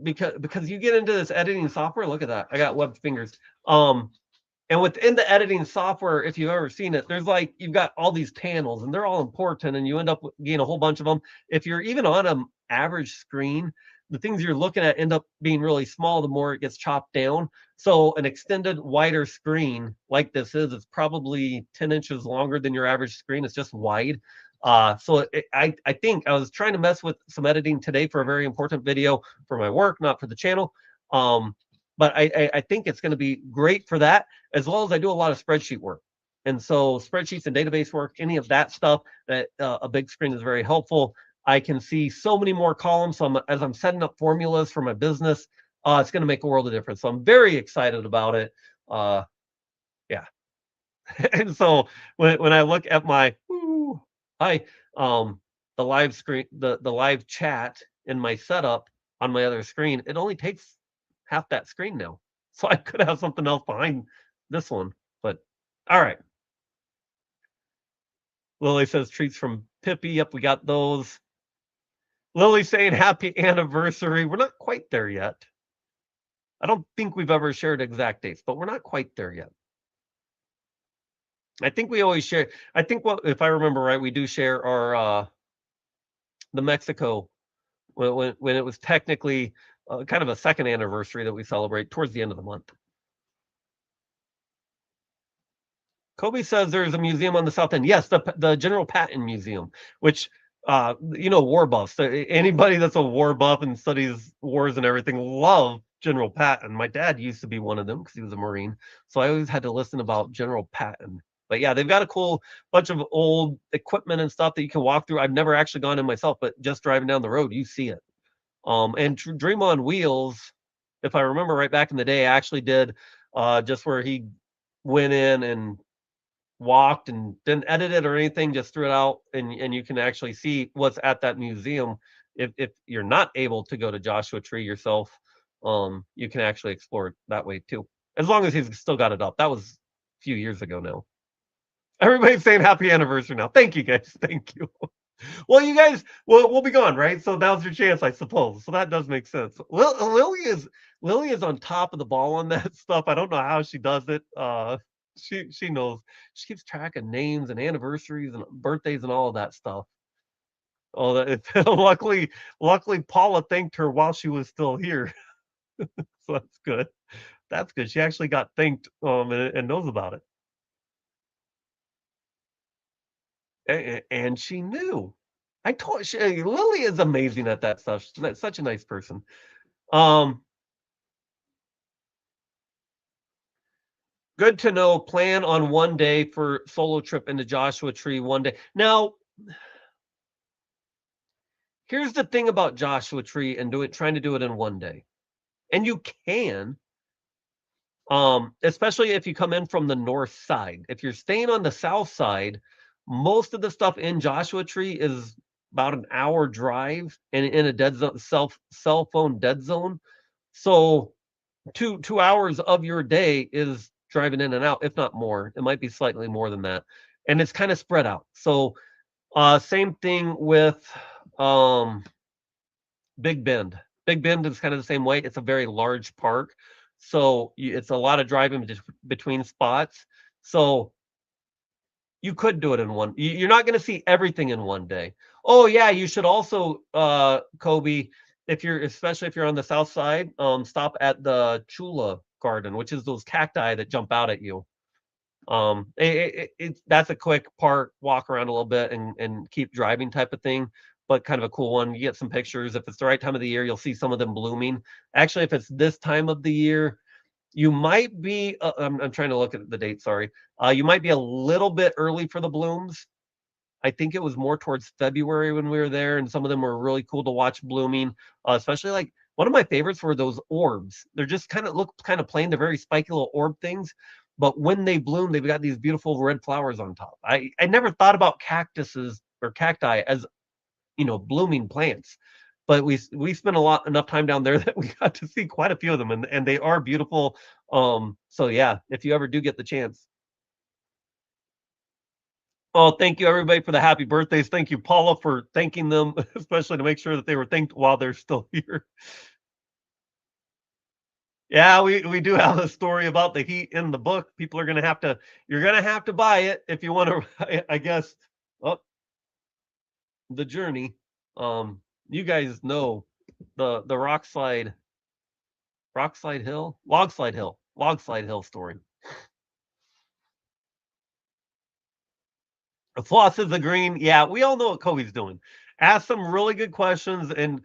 because you get into this editing software. Look at that. I got webbed fingers. And within the editing software, if you've ever seen it, there's like you've got all these panels and they're all important and you end up getting a whole bunch of them. If you're even on an average screen, the things you're looking at end up being really small the more it gets chopped down. So an extended wider screen like this is, it's probably 10 inches longer than your average screen. It's just wide. I think I was trying to mess with some editing today for a very important video for my work, not for the channel. But I think it's going to be great for that, as well as I do a lot of spreadsheet work. And so spreadsheets and database work, any of that stuff, that a big screen is very helpful. I can see so many more columns. So as I'm setting up formulas for my business, it's going to make a world of difference. So I'm very excited about it. Yeah. And so when I look at my the live screen, the live chat in my setup on my other screen, it only takes half that screen now. So I could have something else behind this one, but all right. Lily says treats from Pippi. Yep, we got those. Lily saying happy anniversary. We're not quite there yet. I don't think we've ever shared exact dates, but we're not quite there yet. I think we always share. I think if I remember right, we do share our the Mexico when it was technically kind of a second anniversary that we celebrate towards the end of the month. Kobe says there's a museum on the south end. Yes, the General Patton Museum, which war buffs. Anybody that's a war buff and studies wars and everything love General Patton. My dad used to be one of them because he was a Marine, so I always had to listen about General Patton. But yeah, they've got a cool bunch of old equipment and stuff that you can walk through. I've never actually gone in myself, but just driving down the road, you see it. And Dream on Wheels, if I remember right back in the day, actually did just where he went in and walked and didn't edit it or anything, just threw it out, and you can actually see what's at that museum. If you're not able to go to Joshua Tree yourself, you can actually explore it that way too, as long as he's still got it up. That was a few years ago now. Everybody's saying happy anniversary now. Thank you guys. Thank you. Well, you guys, we'll be gone, right? So now's your chance, I suppose. So that does make sense. Lily is on top of the ball on that stuff. I don't know how she does it. She knows. She keeps track of names and anniversaries and birthdays and all of that stuff. Oh, luckily Paula thanked her while she was still here. So that's good. That's good. She actually got thanked and knows about it. And she knew. I told Lily is amazing at that stuff. She's such a nice person. Good to know. Plan on one day for solo trip into Joshua Tree one day. Now, here's the thing about Joshua Tree and trying to do it in one day. And you can, especially if you come in from the north side. If you're staying on the south side, most of the stuff in Joshua Tree is about an hour drive and in a dead zone, cell phone dead zone. So 2 hours of your day is driving in and out, if not more. It might be slightly more than that. And it's kind of spread out. So same thing with Big Bend. Big Bend is kind of the same way. It's a very large park. So it's a lot of driving between spots. So you could do it in one. You're not going to see everything in one day. Oh yeah, you should also, Kobe, especially if you're on the south side, stop at the Chula Garden, which is those cacti that jump out at you. That's a quick park, walk around a little bit and keep driving type of thing, but kind of a cool one. You get some pictures. If it's the right time of the year, you'll see some of them blooming. Actually, if it's this time of the year, you might be, I'm trying to look at the date, sorry. You might be a little bit early for the blooms. I think it was more towards February when we were there, and some of them were really cool to watch blooming, especially like one of my favorites were those orbs. They're just kind of look kind of plain. They're very spiky little orb things, but when they bloom, they've got these beautiful red flowers on top. I never thought about cactuses or cacti as, blooming plants, but we spent enough time down there that we got to see quite a few of them, and they are beautiful. So yeah, if you ever do get the chance. Oh, thank you everybody for the happy birthdays. Thank you, Paula, for thanking them, especially to make sure that they were thanked while they're still here. Yeah, we do have a story about the heat in the book. People are gonna have to you're gonna have to buy it if you want to I guess. Oh, the journey. You guys know the log slide hill story. The floss is the green. Yeah, we all know what Kobe's doing. Ask some really good questions, and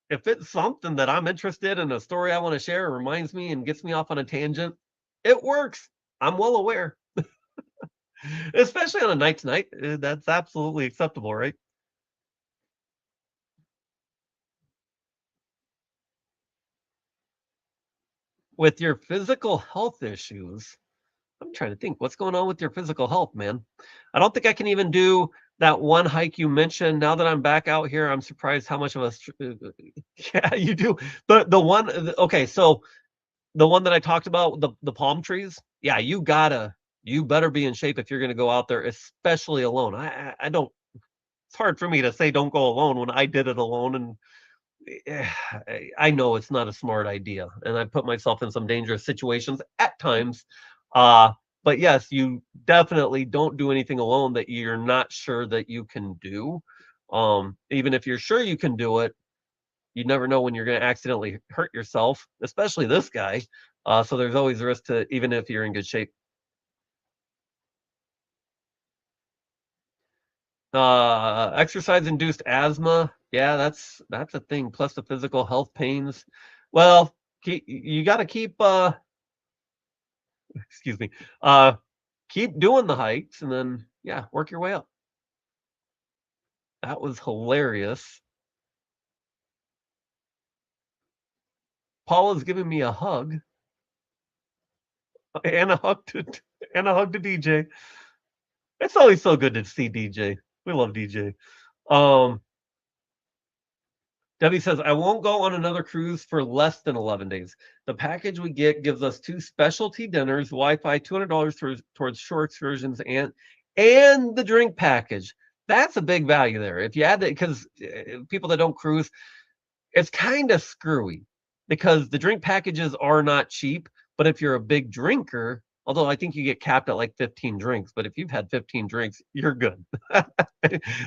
if it's something that I'm interested in, a story I want to share, reminds me and gets me off on a tangent, it works. I'm well aware, especially on a night to night. That's absolutely acceptable, right? With your physical health issues, I'm trying to think what's going on with your physical health, man. I don't think I can even do that one hike you mentioned. Now that I'm back out here, I'm surprised how much of yeah, you do. The one okay, so the one that I talked about, the palm trees, yeah, you better be in shape if you're gonna go out there, especially alone. I don't it's hard for me to say don't go alone when I did it alone, and I know it's not a smart idea, and I put myself in some dangerous situations at times. Uh, but yes, you definitely don't do anything alone that you're not sure that you can do. Even if you're sure you can do it, you never know when you're going to accidentally hurt yourself, especially this guy. So there's always a risk to even if you're in good shape. Exercise induced asthma. Yeah, that's a thing. Plus the physical health pains. Well, you got to keep excuse me. Uh keep doing the hikes and then yeah, work your way up. That was hilarious. Paula's giving me a hug and a hug to DJ. It's always so good to see DJ. We love DJ. Um Debbie says, I won't go on another cruise for less than 11 days. The package we get gives us two specialty dinners, Wi-Fi, $200 towards shore excursions, and the drink package. That's a big value there. If you add that, because people that don't cruise, it's kind of screwy because the drink packages are not cheap. But if you're a big drinker, although I think you get capped at like 15 drinks, but if you've had 15 drinks, you're good.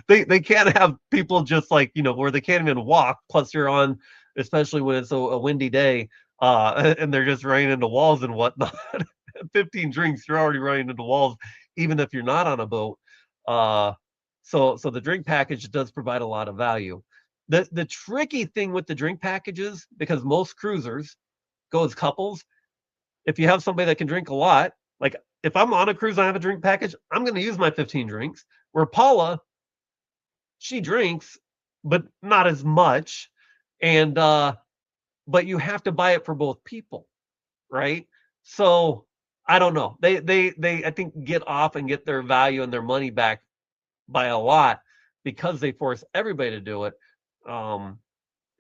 They can't have people just like, where they can't even walk. Plus you're on, especially when it's a windy day, and they're just running into walls and whatnot. 15 drinks, you're already running into walls, even if you're not on a boat. Uh, so the drink package does provide a lot of value. The tricky thing with the drink packages, because most cruisers go as couples, if you have somebody that can drink a lot, like if I'm on a cruise and I have a drink package, I'm going to use my 15 drinks. Where Paula, she drinks, but not as much. And but you have to buy it for both people, right? So I don't know. They I think get off and get their value and their money back by a lot because they force everybody to do it. Um,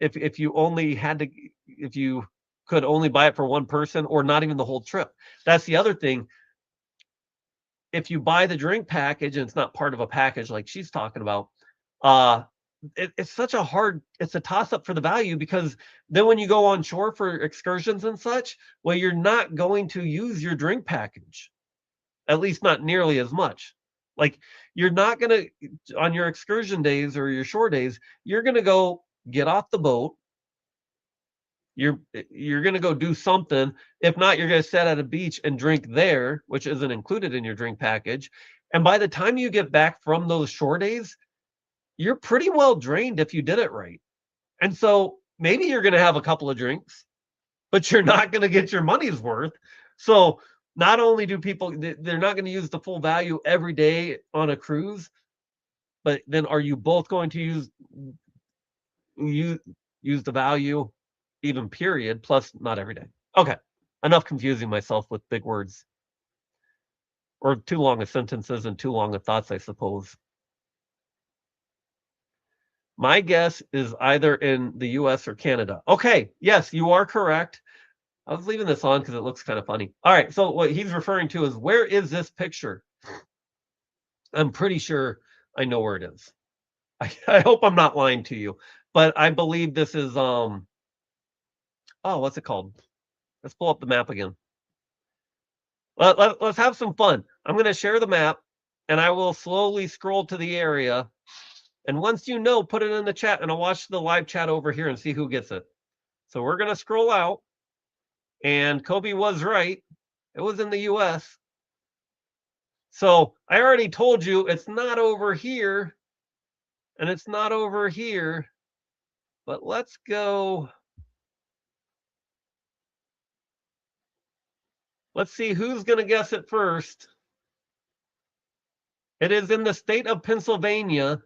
if you only had to if you could only buy it for one person or not even the whole trip. That's the other thing. If you buy the drink package and it's not part of a package like she's talking about, uh it's such a hard it's a toss up for the value because then when you go on shore for excursions and such, well, you're not going to use your drink package, at least not nearly as much. Like you're not going to on your excursion days or your shore days, you're going to go get off the boat. You're going to go do something. If not, you're going to sit at a beach and drink there, which isn't included in your drink package. And by the time you get back from those shore days, you're pretty well drained if you did it right. And so maybe you're going to have a couple of drinks, but you're not going to get your money's worth. So not only do people they're not going to use the full value every day on a cruise, but then are you both going to use use the value even period plus not every day. Okay. Enough confusing myself with big words or too long of sentences and too long of thoughts, I suppose. My guess is either in the US or Canada. Okay, yes, you are correct. I was leaving this on because it looks kind of funny. All right, so what he's referring to is where is this picture? I'm pretty sure I know where it is. I hope I'm not lying to you, but I believe this is oh, what's it called? Let's pull up the map again. Let's have some fun. I'm going to share the map, and I will slowly scroll to the area. And once you know, put it in the chat, and I'll watch the live chat over here and see who gets it. So we're going to scroll out, and Kobe was right. It was in the U.S. So I already told you it's not over here, and it's not over here. But let's go. Let's see who's going to guess it first. It is in the state of Pennsylvania.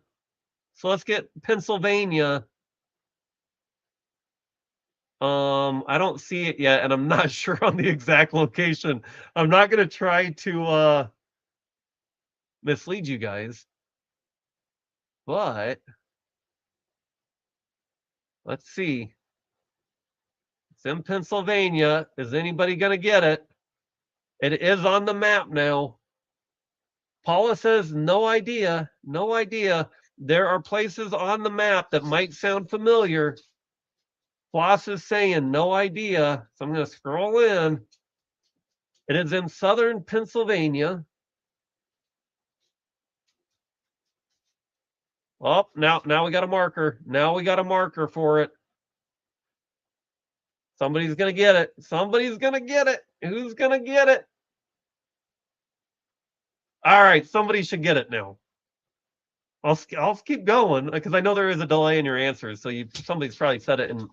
So let's get Pennsylvania. I don't see it yet, and I'm not sure on the exact location. I'm not going to try to mislead you guys. But let's see. It's in Pennsylvania. Is anybody going to get it? It is on the map now. Paula says, no idea. No idea. There are places on the map that might sound familiar. Floss is saying, no idea. So I'm going to scroll in. It is in southern Pennsylvania. Oh, now we got a marker. Now we got a marker for it. Somebody's going to get it. Somebody's going to get it. Who's going to get it? All right, somebody should get it now. I'll keep going because I know there is a delay in your answers. So somebody's probably said it in.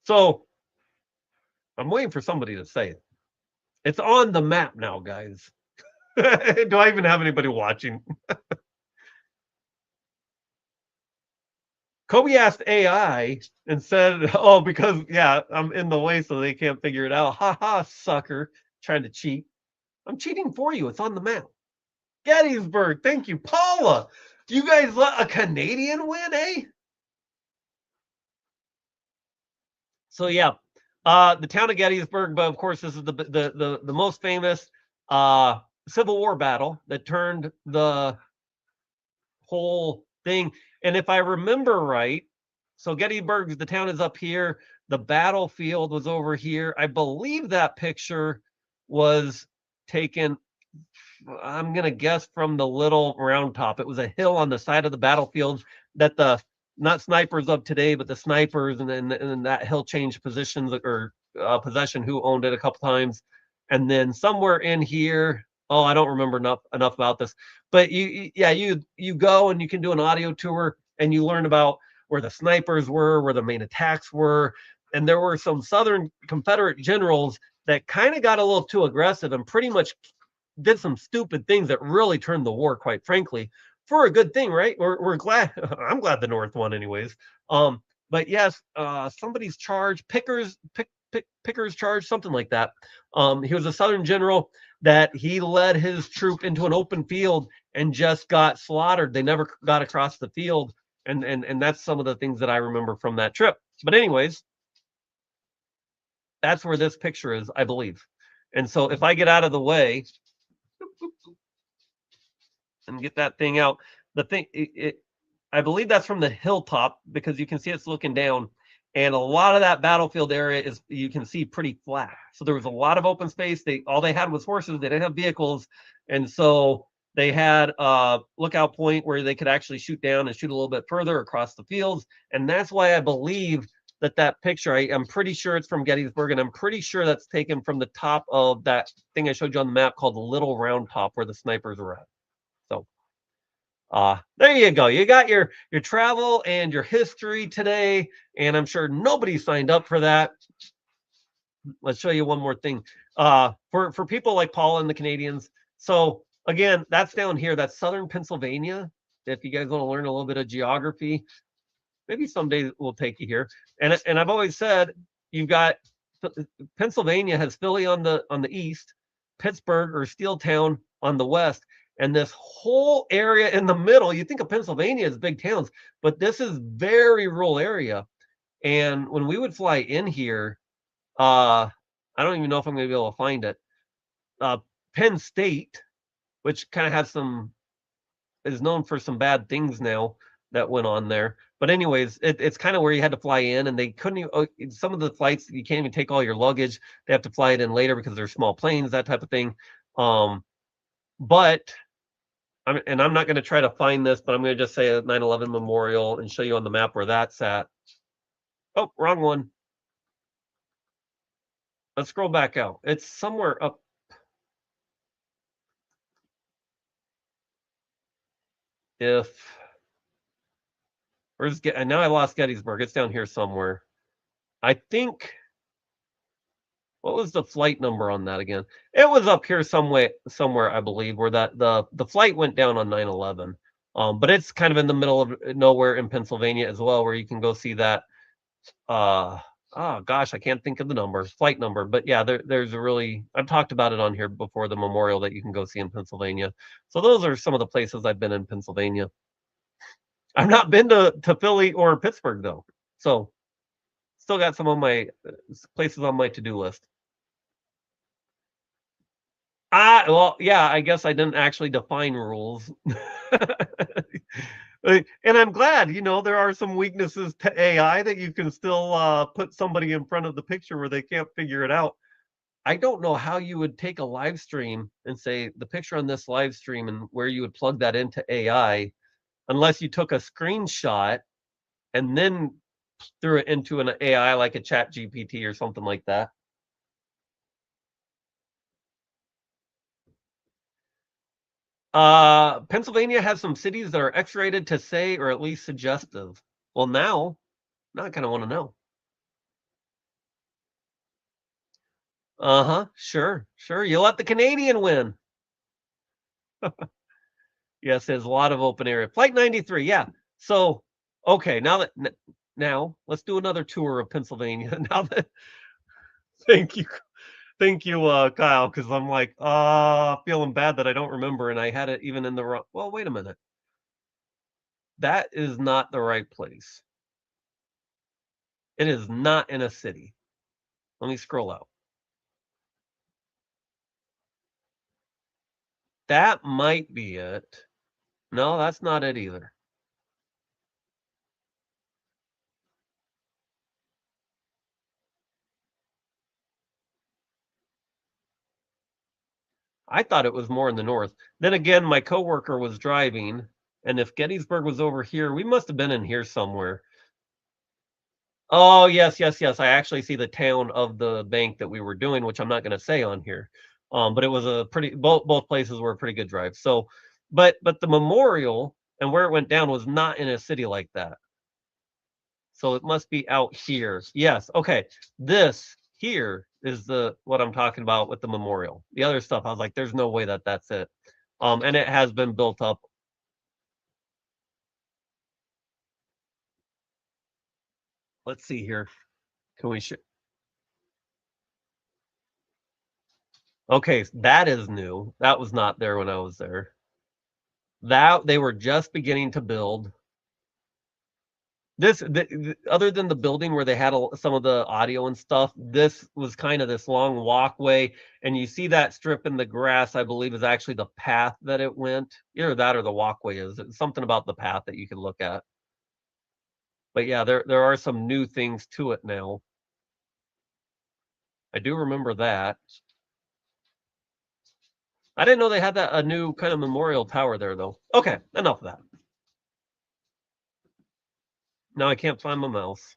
So I'm waiting for somebody to say it. It's on the map now, guys. Do I even have anybody watching? Kobe asked AI and said, oh, because, yeah, I'm in the way so they can't figure it out. Ha ha, sucker, trying to cheat. I'm cheating for you. It's on the map. Gettysburg. Thank you, Paula. You guys let a Canadian win, eh? So, yeah, the town of Gettysburg, but of course, this is the most famous Civil War battle that turned the whole thing. And if I remember right, so Gettysburg, the town is up here. The battlefield was over here. I believe that picture was taken, I'm going to guess, from the Little Round Top. It was a hill on the side of the battlefield that the, not snipers of today, but the snipers, and then that hill changed positions or possession, who owned it a couple times. And then somewhere in here, oh, I don't remember enough about this, but you go and you can do an audio tour and you learn about where the snipers were, where the main attacks were. And there were some Southern Confederate generals that kind of got a little too aggressive and pretty much did some stupid things that really turned the war, quite frankly, for a good thing, right? We're glad. I'm glad the North won anyways. But yes, somebody's charge, Picker's charge, something like that. He was a Southern general that he led his troop into an open field and just got slaughtered. They never got across the field. And that's some of the things that I remember from that trip. But anyways, that's where this picture is, I believe. And so if I get out of the way and get that thing out, the thing, I believe that's from the hilltop because you can see it's looking down. And a lot of that battlefield area is, you can see, pretty flat. So there was a lot of open space. All they had was horses. They didn't have vehicles. And so they had a lookout point where they could actually shoot down and shoot a little bit further across the fields. And that's why I believe that picture, I'm pretty sure it's from Gettysburg, and I'm pretty sure that's taken from the top of that thing I showed you on the map called the Little Round Top, where the snipers were at. So there you go. You got your travel and your history today, and I'm sure nobody signed up for that. Let's show you one more thing. For people like Paul and the Canadians. So again, that's down here. That's southern Pennsylvania. If you guys want to learn a little bit of geography, maybe someday we'll take you here. And I've always said, you've got Pennsylvania has Philly on the east, Pittsburgh or Steeltown on the west, and this whole area in the middle. You think of Pennsylvania as big towns, but this is very rural area. And when we would fly in here, I don't even know if I'm going to be able to find it. Penn State, which kind of has is known for some bad things now that went on there. But anyways, it's kind of where you had to fly in, and they couldn't even, some of the flights you can't even take all your luggage. They have to fly it in later because they're small planes, that type of thing. But I'm not going to try to find this, but I'm going to just say a 9/11 memorial and show you on the map where that's at. Oh, wrong one. Let's scroll back out. It's somewhere up. And now I lost Gettysburg. It's down here somewhere. I think, what was the flight number on that again? It was up here somewhere, I believe, where the flight went down on 9/11. But it's kind of in the middle of nowhere in Pennsylvania as well, where you can go see that. Oh gosh, I can't think of the flight number, but yeah, there's a really, I've talked about it on here before, the memorial that you can go see in Pennsylvania. So those are some of the places I've been in Pennsylvania. I've not been to Philly or Pittsburgh though, so still got some of my places on my to-do list. Well, yeah, I guess I didn't actually define rules. And I'm glad, there are some weaknesses to AI that you can still put somebody in front of the picture where they can't figure it out. I don't know how you would take a live stream and say the picture on this live stream and where you would plug that into AI, unless you took a screenshot and then threw it into an AI like a Chat GPT or something like that. Pennsylvania has some cities that are X-rated to say, or at least suggestive. Well, now I kind of want to know. Uh-huh. Sure. You let the Canadian win. Yes, there's a lot of open area. Flight 93, yeah. So, okay, now let's do another tour of Pennsylvania. Thank you. Thank you, Kyle, because I'm like, feeling bad that I don't remember, and I had it even in the wrong. Well, wait a minute. That is not the right place. It is not in a city. Let me scroll out. That might be it. No, that's not it either. I thought it was more in the north. Then again, my coworker was driving, and if Gettysburg was over here, we must have been in here somewhere. Oh, yes. I actually see the town of the bank that we were doing, which I'm not going to say on here. But it was a both places were a pretty good drive. So, but the memorial and where it went down was not in a city like that. So it must be out here. Yes. Okay. This here is what I'm talking about with the memorial. The other stuff, I was like, there's no way that's it. And it has been built up. Let's see here. Can we Okay, that is new. That was not there when I was there. That they were just beginning to build. Other than the building where they had some of the audio and stuff, this was kind of this long walkway, and you see that strip in the grass, I believe, is actually the path that it went. Either that or the walkway is. It's something about the path that you can look at. But yeah, there are some new things to it now. I do remember that. I didn't know they had a new kind of memorial tower there, though. Okay, enough of that. Now I can't find my mouse.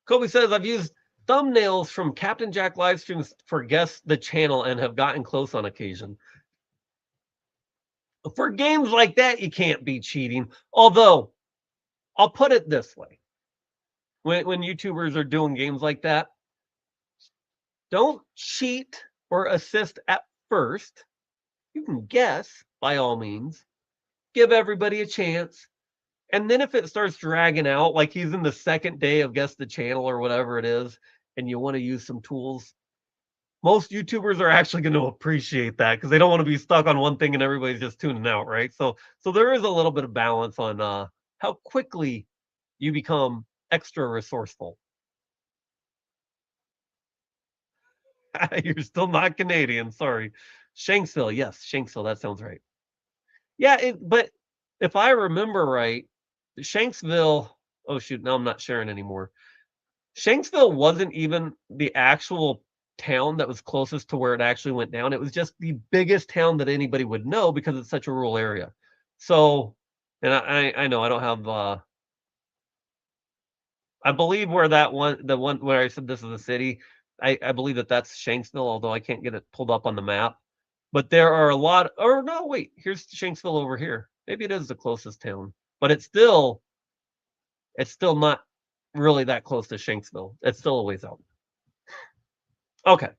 Kobe says, I've used thumbnails from Captain Jack live streams for guess the channel and have gotten close on occasion. For games like that, you can't be cheating. Although, I'll put it this way. When YouTubers are doing games like that, don't cheat or assist at first. You can guess, by all means. Give everybody a chance. And then if it starts dragging out, like he's in the second day of Guess the Channel or whatever it is, and you want to use some tools, most YouTubers are actually going to appreciate that because they don't want to be stuck on one thing and everybody's just tuning out, right? So there is a little bit of balance on how quickly you become extra resourceful. You're still not Canadian. Sorry. Shanksville. Yes, Shanksville. That sounds right. Yeah, but if I remember right, Shanksville. Oh shoot! Now I'm not sharing anymore. Shanksville wasn't even the actual town that was closest to where it actually went down. It was just the biggest town that anybody would know because it's such a rural area. So, and I know I don't have I believe where the one where I said this is a city, I believe that that's Shanksville, although I can't get it pulled up on the map. But there are a lot. Or no, wait, here's Shanksville over here. Maybe it is the closest town, but it's still not really that close to Shanksville. It's still a ways out. Okay.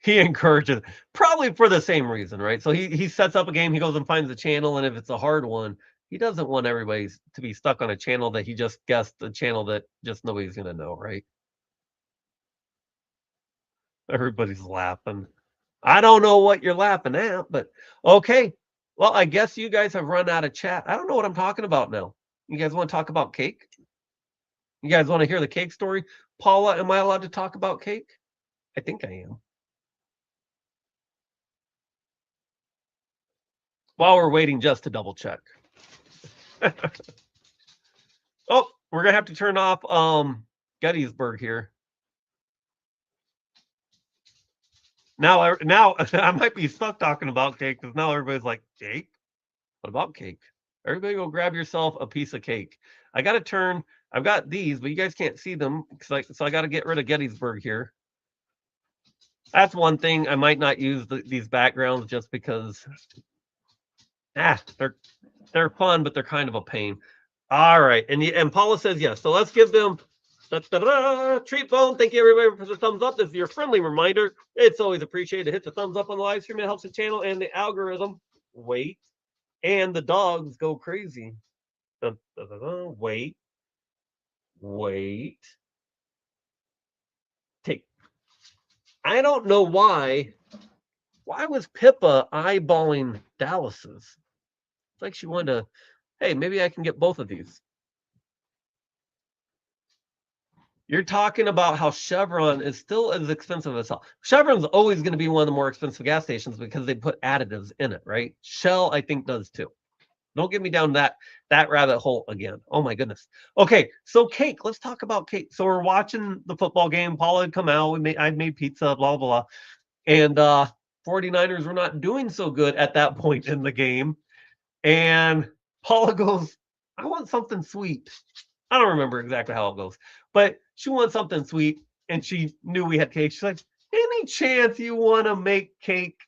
He encourages probably for the same reason, right? So he sets up a game, he goes and finds a channel, and if it's a hard one, he doesn't want everybody to be stuck on a channel that he just guessed, a channel that just nobody's gonna know, right? Everybody's laughing. I don't know what you're laughing at, but okay. Well, I guess you guys have run out of chat. I don't know what I'm talking about now. You guys want to talk about cake? You guys want to hear the cake story? Paula, am I allowed to talk about cake? I think I am. While we're waiting just to double check. Oh, we're gonna have to turn off Gettysburg here. Now I might be stuck talking about cake because now everybody's like, cake? What about cake? Everybody go grab yourself a piece of cake. I've got these, but you guys can't see them so I got to get rid of Gettysburg here. That's one thing I might not use these backgrounds just because they're fun, but they're kind of a pain. All right, and Paula says yes. So let's give them treat phone. Thank you everybody for the thumbs up. This is your friendly reminder. It's always appreciated to hit the thumbs up on the live stream. It helps the channel and the algorithm. Wait, and the dogs go crazy. Wait. Take. I don't know why. Why was Pippa eyeballing Dallas's? It's like she wanted to. Hey, maybe I can get both of these. You're talking about how Chevron is still as expensive as hell. Chevron's always going to be one of the more expensive gas stations because they put additives in it, right? Shell, I think, does too. Don't get me down that rabbit hole again. Oh my goodness. Okay, so cake. Let's talk about cake. So we're watching the football game. Paula had come out. I made pizza, blah, blah, blah. And 49ers were not doing so good at that point in the game. And Paula goes, I want something sweet. I don't remember exactly how it goes, but she wants something sweet. And she knew we had cake. She's like, any chance you want to make cake?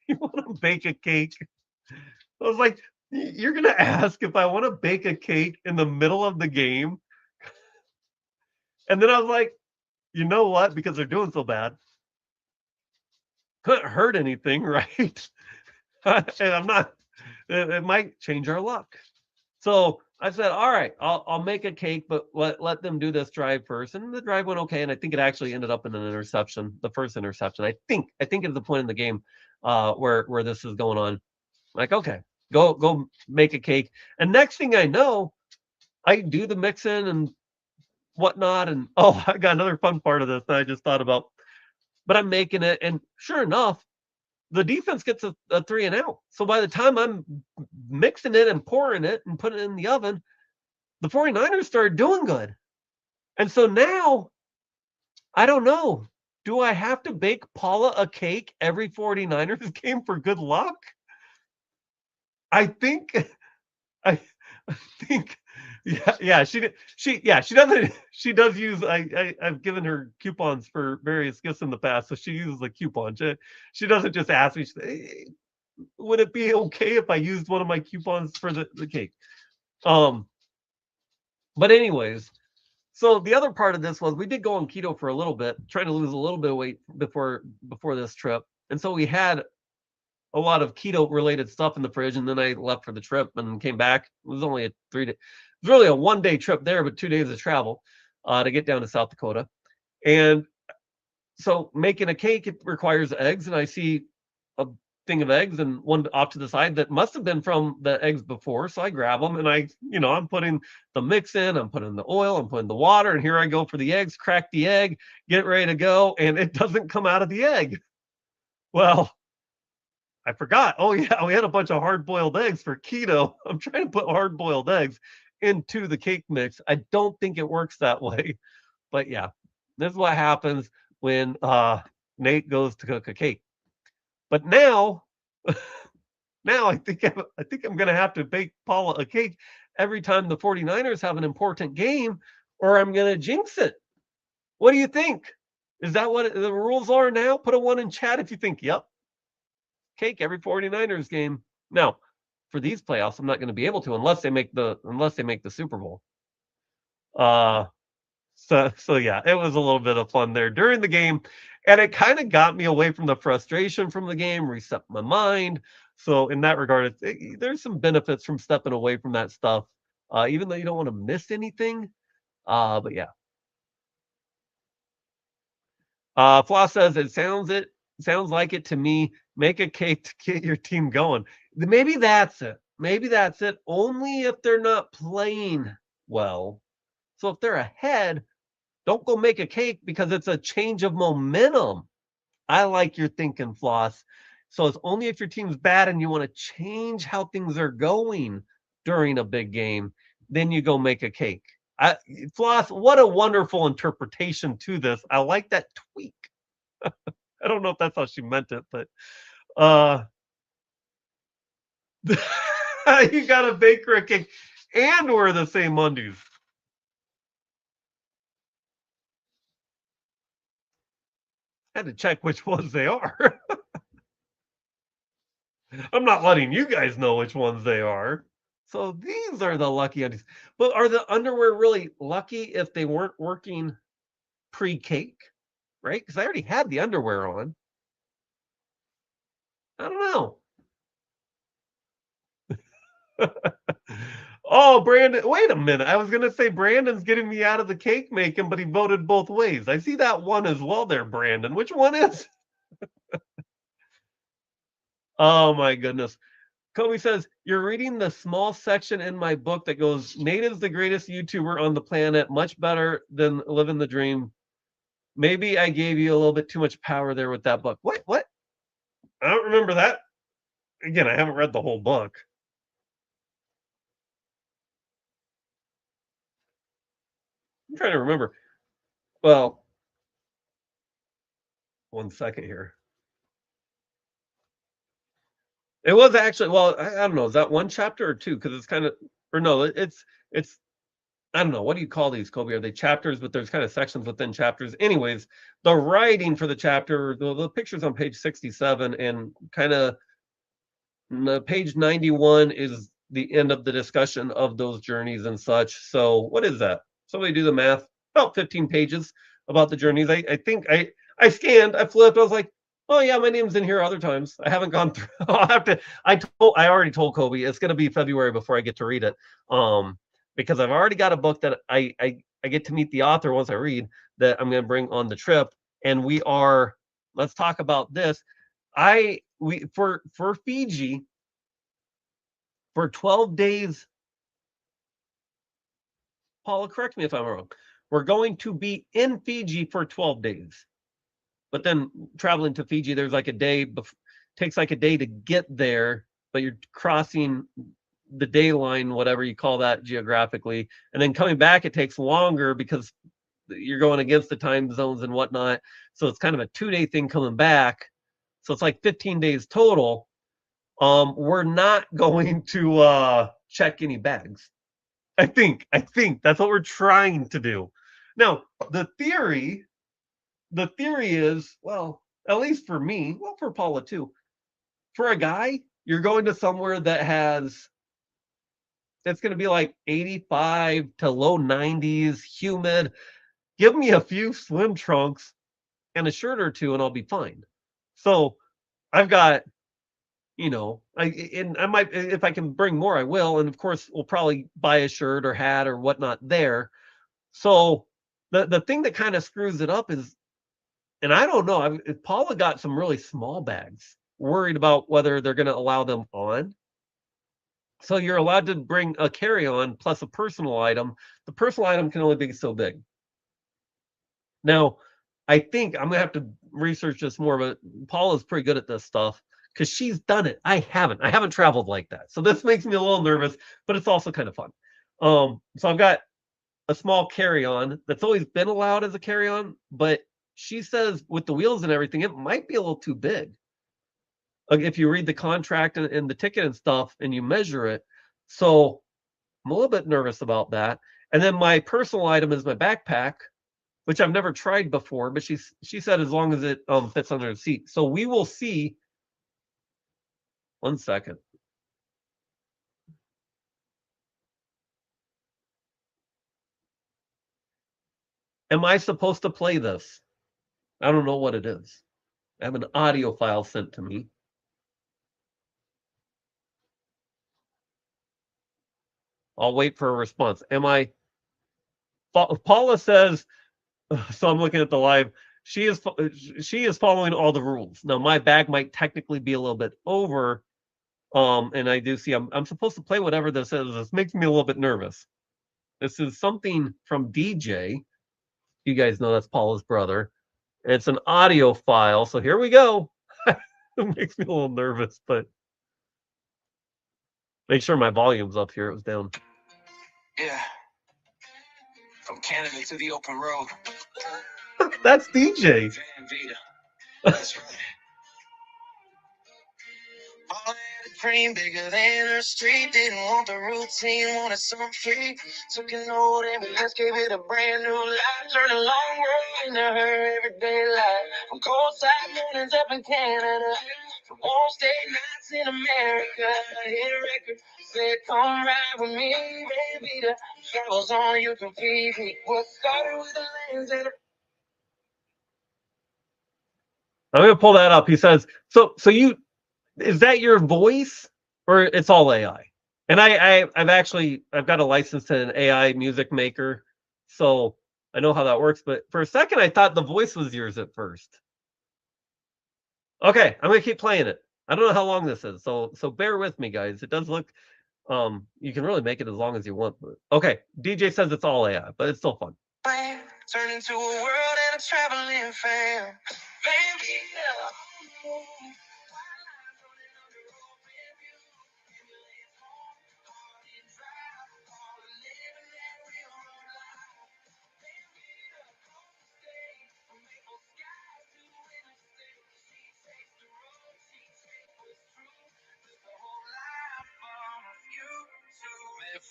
You want to bake a cake? I was like, you're going to ask if I want to bake a cake in the middle of the game? And then I was like, you know what? Because they're doing so bad. Couldn't hurt anything, right? And I'm not, it might change our luck. So I said, all right, I'll make a cake, but let them do this drive first. And the drive went okay. And I think it actually ended up in an interception, the first interception. I think it's the point in the game where this is going on. Like, okay, go make a cake. And next thing I know, I do the mixing and whatnot. And oh, I got another fun part of this that I just thought about. But I'm making it, and sure enough, the defense gets a 3-and-out. So by the time I'm mixing it and pouring it and putting it in the oven, the 49ers started doing good. And so now, I don't know. Do I have to bake Paula a cake every 49ers game for good luck? I think yeah, she doesn't, she does use, I've given her coupons for various gifts in the past, so she uses a coupon. She doesn't just ask me, hey, would it be okay if I used one of my coupons for the cake? But anyways, so the other part of this was we did go on keto for a little bit, trying to lose a little bit of weight before this trip. And so we had a lot of keto related stuff in the fridge, and then I left for the trip and came back. It was only a 3-day, it was really a 1-day trip there, but 2 days of travel to get down to South Dakota. And so making a cake, it requires eggs, and I see a thing of eggs and one off to the side that must have been from the eggs before. So I grab them and I'm putting the mix in, I'm putting the oil, I'm putting the water, and here I go for the eggs, crack the egg, get ready to go, and it doesn't come out of the egg. Well, I forgot. Oh yeah, we had a bunch of hard-boiled eggs for keto. I'm trying to put hard-boiled eggs into the cake mix. I don't think it works that way. But yeah, this is what happens when Nate goes to cook a cake. But now, now I think I'm going to have to bake Paula a cake every time the 49ers have an important game, or I'm going to jinx it. What do you think? Is that what the rules are now? Put a 1 in chat if you think, yep, cake every 49ers game. Now, for these playoffs, I'm not going to be able to unless they make the Super Bowl. So yeah, it was a little bit of fun there during the game, and it kind of got me away from the frustration from the game, reset my mind. So in that regard, there's some benefits from stepping away from that stuff, even though you don't want to miss anything. But yeah. Floss says it sounds like it to me. Make a cake to get your team going. Maybe that's it. Maybe that's it. Only if they're not playing well. So if they're ahead, don't go make a cake because it's a change of momentum. I like your thinking, Floss. So it's only if your team's bad and you want to change how things are going during a big game, then you go make a cake. Floss, what a wonderful interpretation to this. I like that tweak. I don't know if that's how she meant it, but you got to bake her a cake and wear the same undies. I had to check which ones they are. I'm not letting you guys know which ones they are. So these are the lucky undies. But are the underwear really lucky if they weren't working pre-cake? Right? Because I already had the underwear on. I don't know. Oh, Brandon, wait a minute. I was going to say Brandon's getting me out of the cake making, but he voted both ways. I see that one as well there, Brandon. Which one is? Oh, my goodness. Kobe says, you're reading the small section in my book that goes, Nate is the greatest YouTuber on the planet, much better than living the dream. Maybe I gave you a little bit too much power there with that book. What? I don't remember that. Again, I haven't read the whole book. I'm trying to remember. Well, 1 second here. It was actually, well, I don't know. Is that 1 chapter or 2? Because it's kind of, or no, it's, I don't know. What do you call these, Kobe? Are they chapters? But there's kind of sections within chapters. Anyways, the writing for the chapter, the pictures on page 67 and kind of page 91 is the end of the discussion of those journeys and such. So what is that? Somebody do the math. About 15 pages about the journeys. I think I scanned, I flipped. I was like, oh yeah, my name's in here other times. I haven't gone through. I'll have to. I already told Kobe it's going to be February before I get to read it. Because I've already got a book that I get to meet the author once I read that I'm going to bring on the trip, and we are. Let's talk about this. For Fiji for 12 days. Paula, correct me if I'm wrong. We're going to be in Fiji for 12 days. But then traveling to Fiji, there's like a day, takes like a day to get there, but you're crossing the day line, whatever you call that geographically. And then coming back, it takes longer because you're going against the time zones and whatnot. So it's kind of a 2-day thing coming back. So it's like 15 days total. We're not going to check any bags. I think that's what we're trying to do. Now, the theory is, well, at least for me, well, for Paula too, for a guy, you're going to somewhere that it's going to be like 85 to low 90s, humid. Give me a few swim trunks and a shirt or two and I'll be fine. So I've got, I might, if I can bring more, I will. And of course, we'll probably buy a shirt or hat or whatnot there. So the thing that kind of screws it up is, and I don't know, Paula got some really small bags. worried about whether they're going to allow them on. So you're allowed to bring a carry-on plus a personal item. The personal item can only be so big. Now, I think I'm gonna have to research this more, but Paula's pretty good at this stuff because she's done it. I haven't. I haven't traveled like that. So this makes me a little nervous, but it's also kind of fun. So I've got a small carry-on that's always been allowed as a carry-on, but she says with the wheels and everything, it might be a little too big. Like if you read the contract and the ticket and stuff and you measure it. So I'm a little bit nervous about that. And then my personal item is my backpack, which I've never tried before, but she said as long as it fits under the seat. So we will see. 1 second. Am I supposed to play this? I don't know what it is. I have an audio file sent to me. I'll wait for a response. Am I? Paula says, so I'm looking at the live. She is following all the rules. Now my bag might technically be a little bit over. And I do see I'm supposed to play whatever this is. This makes me a little bit nervous. This is something from DJ. You guys know that's Paula's brother. It's an audio file. So here we go. It makes me a little nervous, but make sure my volume's up here. It was down. Yeah. From Canada to the open road. That's DJ. That's right. All had a dream bigger than her street. Didn't want the routine, wanted some free. Took an old ambulance, gave it a brand new life. Turned a long road into her everyday life. From cold side mornings up in Canada, from warm state nights in America. Hit a record, said come ride with me, baby. The travel's on, you can feed me. What started with the lens and I'm gonna pull that up. He says, so you is that your voice or it's all AI? And I've got a license to an AI music maker, so I know how that works. But for a second, I thought the voice was yours at first. Okay, I'm gonna keep playing it. I don't know how long this is, so bear with me, guys. It does look, you can really make it as long as you want. But okay, DJ says it's all AI, but it's still fun. turn into a world and a traveling fan. Baby,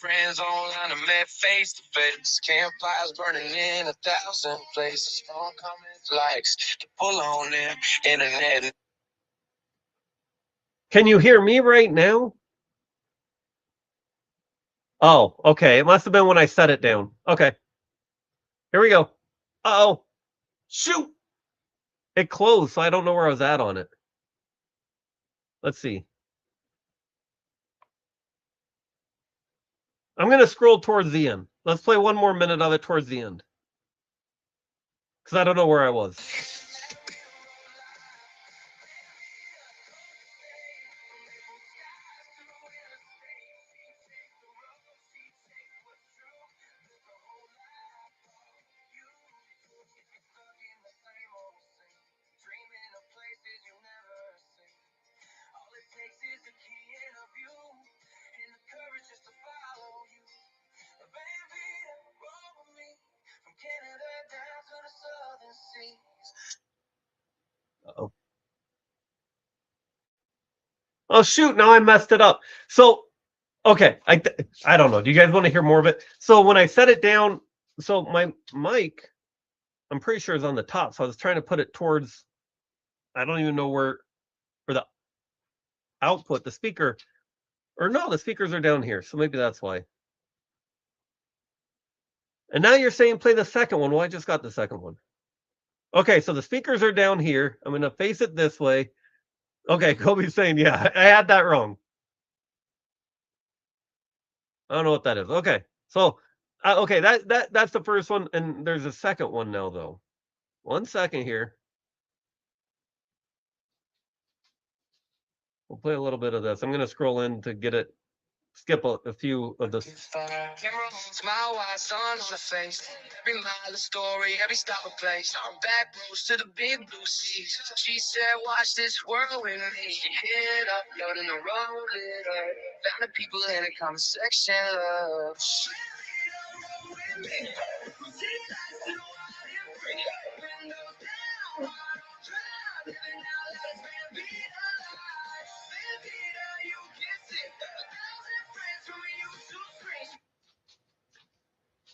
friends online and met face to face. Campfires burning in 1,000 places. Strong comments, likes to pull on them. Internet. Can you hear me right now? Oh, okay. It must have been when I set it down. Okay. Here we go. Uh-oh. Shoot. It closed, so I don't know where I was at on it. Let's see. I'm going to scroll towards the end. Let's play 1 more minute of it towards the end. Because I don't know where I was. Uh-oh. Oh, shoot. Now I messed it up. So, okay. I don't know. Do you guys want to hear more of it? So when I set it down, so my mic, I'm pretty sure is on the top. So I was trying to put it towards, I don't even know where the output, the speaker, or no, the speakers are down here. So maybe that's why. And now you're saying play the second one. Well, I just got the second one. Okay, so the speakers are down here. I'm going to face it this way. Okay, Kobe's saying, yeah, I had that wrong. I don't know what that is. Okay, so, okay, that's the first one. And there's a second one now, though. 1 second here. We'll play a little bit of this. I'm going to scroll in to get it, skip a few of the. Smile while sun on the face. Every mile a story, every stop a place. I'm back roads to the big blue seas. She said, watch this world with me. She hit up, loading the road lit up. Found the people in the comment section, love.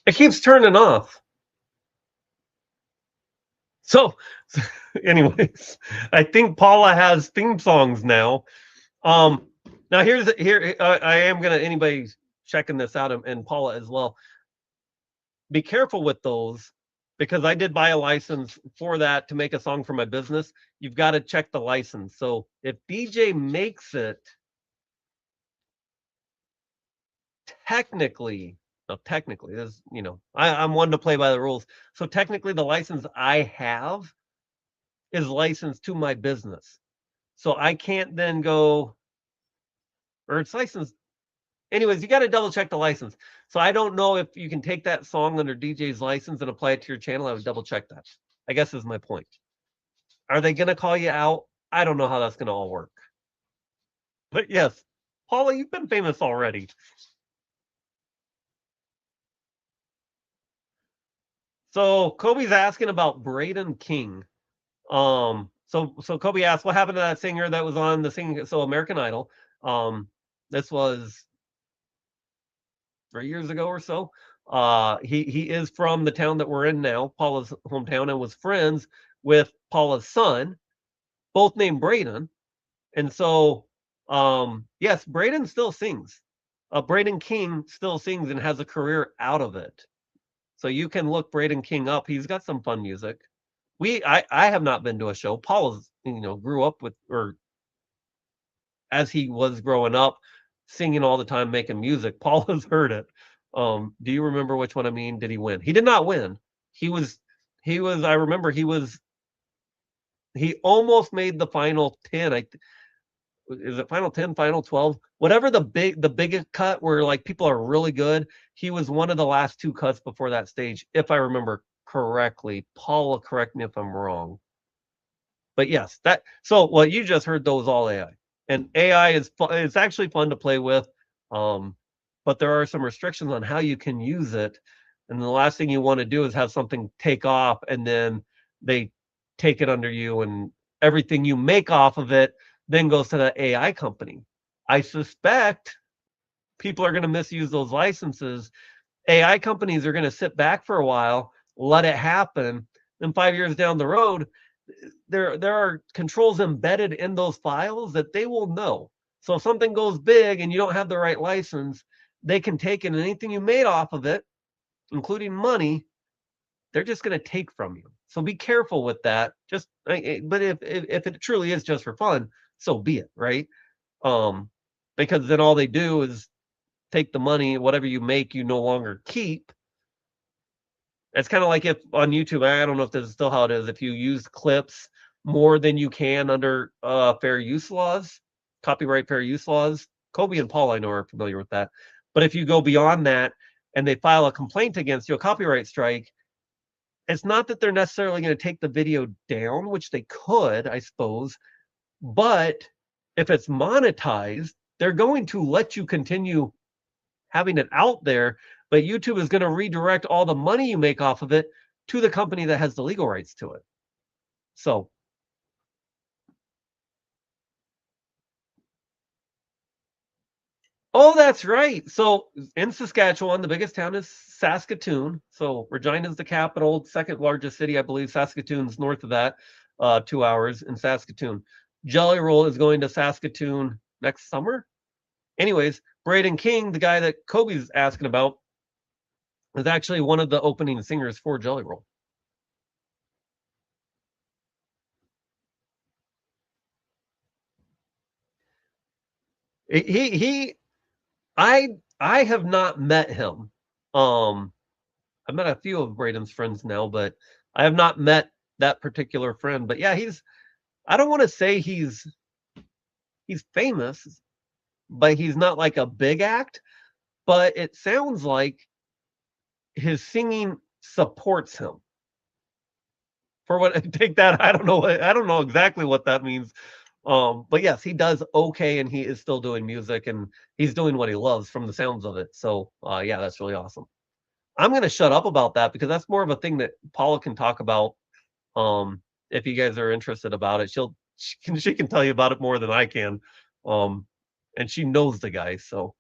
It keeps turning off. So, anyways, I think Paula has theme songs now. Now here I am gonna, anybody checking this out, and Paula as well. Be careful with those, because I did buy a license for that to make a song for my business. You've got to check the license. So if DJ makes it, technically, this, I'm one to play by the rules. So technically, the license I have is licensed to my business. So I can't then go, or it's licensed. Anyways, you got to double check the license. So I don't know if you can take that song under DJ's license and apply it to your channel. I would double check that, I guess, is my point. Are they going to call you out? I don't know how that's going to all work. But yes, Paula, you've been famous already. So Kobe's asking about Braden King. So Kobe asked, what happened to that singer that was on the singing? So American Idol. This was 3 years ago or so. He is from the town that we're in now, Paula's hometown, and was friends with Paula's son, both named Braden. And so, yes, Braden still sings. Braden King still sings and has a career out of it. So you can look Braden King up. He's got some fun music. I have not been to a show. Paula's, grew up with, or as he was growing up, singing all the time, making music. Paula's heard it. Do you remember which one I mean? Did he win? He did not win. He I remember he almost made the final 10. Is it final 10, final 12? Whatever the biggest cut where like people are really good. He was one of the last two cuts before that stage, if I remember correctly. Paula, correct me if I'm wrong. But yes, well, you just heard those all AI. And AI is it's actually fun to play with. But there are some restrictions on how you can use it. And the last thing you want to do is have something take off and then they take it under you, and everything you make off of it then goes to the AI company. I suspect people are going to misuse those licenses. AI companies are going to sit back for a while, let it happen. Then 5 years down the road, there are controls embedded in those files that they will know. So if something goes big and you don't have the right license, they can take it, and anything you made off of it, including money, they're just going to take from you. So be careful with that. But if it truly is just for fun, so be it, right? Because then all they do is take the money, whatever you make, you no longer keep. It's kind of like if on YouTube, I don't know if this is still how it is, if you use clips more than you can under fair use laws, copyright fair use laws. Kobe and Paul, I know, are familiar with that. But if you go beyond that and they file a complaint against you, a copyright strike, it's not that they're necessarily going to take the video down, which they could, I suppose. But if it's monetized, they're going to let you continue having it out there. But YouTube is going to redirect all the money you make off of it to the company that has the legal rights to it. So, oh, that's right. So in Saskatchewan, the biggest town is Saskatoon. So Regina is the capital, second largest city, I believe. Saskatoon's north of that, 2 hours in Saskatoon. Jelly Roll is going to Saskatoon next summer. Anyways, Braden King, the guy that Kobe's asking about, is actually one of the opening singers for Jelly Roll. I have not met him. I've met a few of Braden's friends now, but I have not met that particular friend. But yeah, I don't want to say he's he's famous, but he's not like a big act. But it sounds like his singing supports him. For what take that, I don't know. I don't know exactly what that means. But yes, he does okay, and he is still doing music, and he's doing what he loves from the sounds of it. So yeah, that's really awesome. I'm gonna shut up about that because that's more of a thing that Paula can talk about. If you guys are interested about it, she can tell you about it more than I can. Um, and she knows the guy. So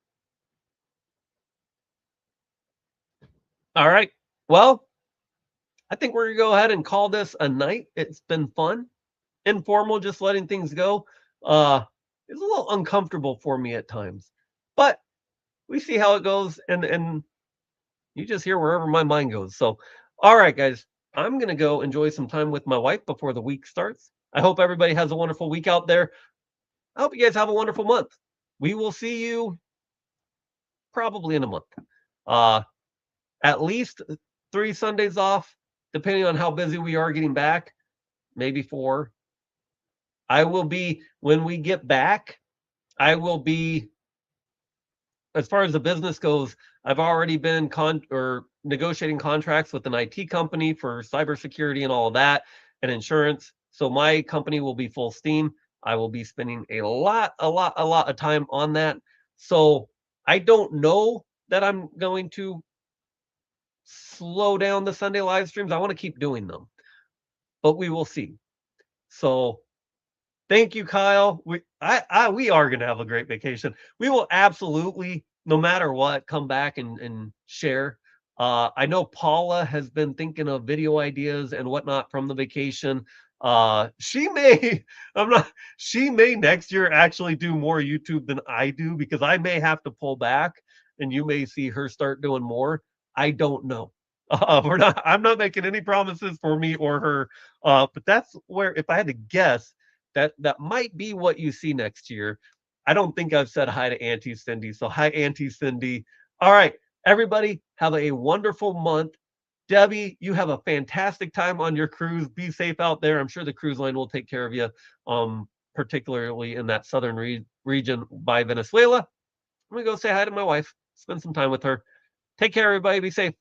all right. Well, I think we're gonna go ahead and call this a night. It's been fun, informal, just letting things go. Uh, it's a little uncomfortable for me at times, but we see how it goes, and you just hear wherever my mind goes. So, all right, guys, I'm gonna go enjoy some time with my wife before the week starts. I hope everybody has a wonderful week out there. I hope you guys have a wonderful month. We will see you probably in a month. Uh, at least 3 Sundays off, depending on how busy we are getting back. Maybe 4. I will be when we get back. I will be as far as the business goes. I've already been negotiating contracts with an IT company for cybersecurity and all of that, and insurance. So my company will be full steam. I will be spending a lot of time on that. So I don't know that I'm going to slow down the Sunday live streams. I want to keep doing them, but we will see. So thank you, Kyle. We are gonna have a great vacation. We will absolutely, no matter what, come back and share. I know Paula has been thinking of video ideas and whatnot from the vacation. She may, I'm not, she may next year actually do more YouTube than I do because I may have to pull back and you may see her start doing more. I don't know. I'm not making any promises for me or her. But that's where, if I had to guess, that might be what you see next year. I don't think I've said hi to Auntie Cindy. So hi, Auntie Cindy. All right, everybody, have a wonderful month. Debbie, you have a fantastic time on your cruise. Be safe out there. I'm sure the cruise line will take care of you, particularly in that southern region by Venezuela. I'm gonna go say hi to my wife, spend some time with her. Take care, everybody. Be safe.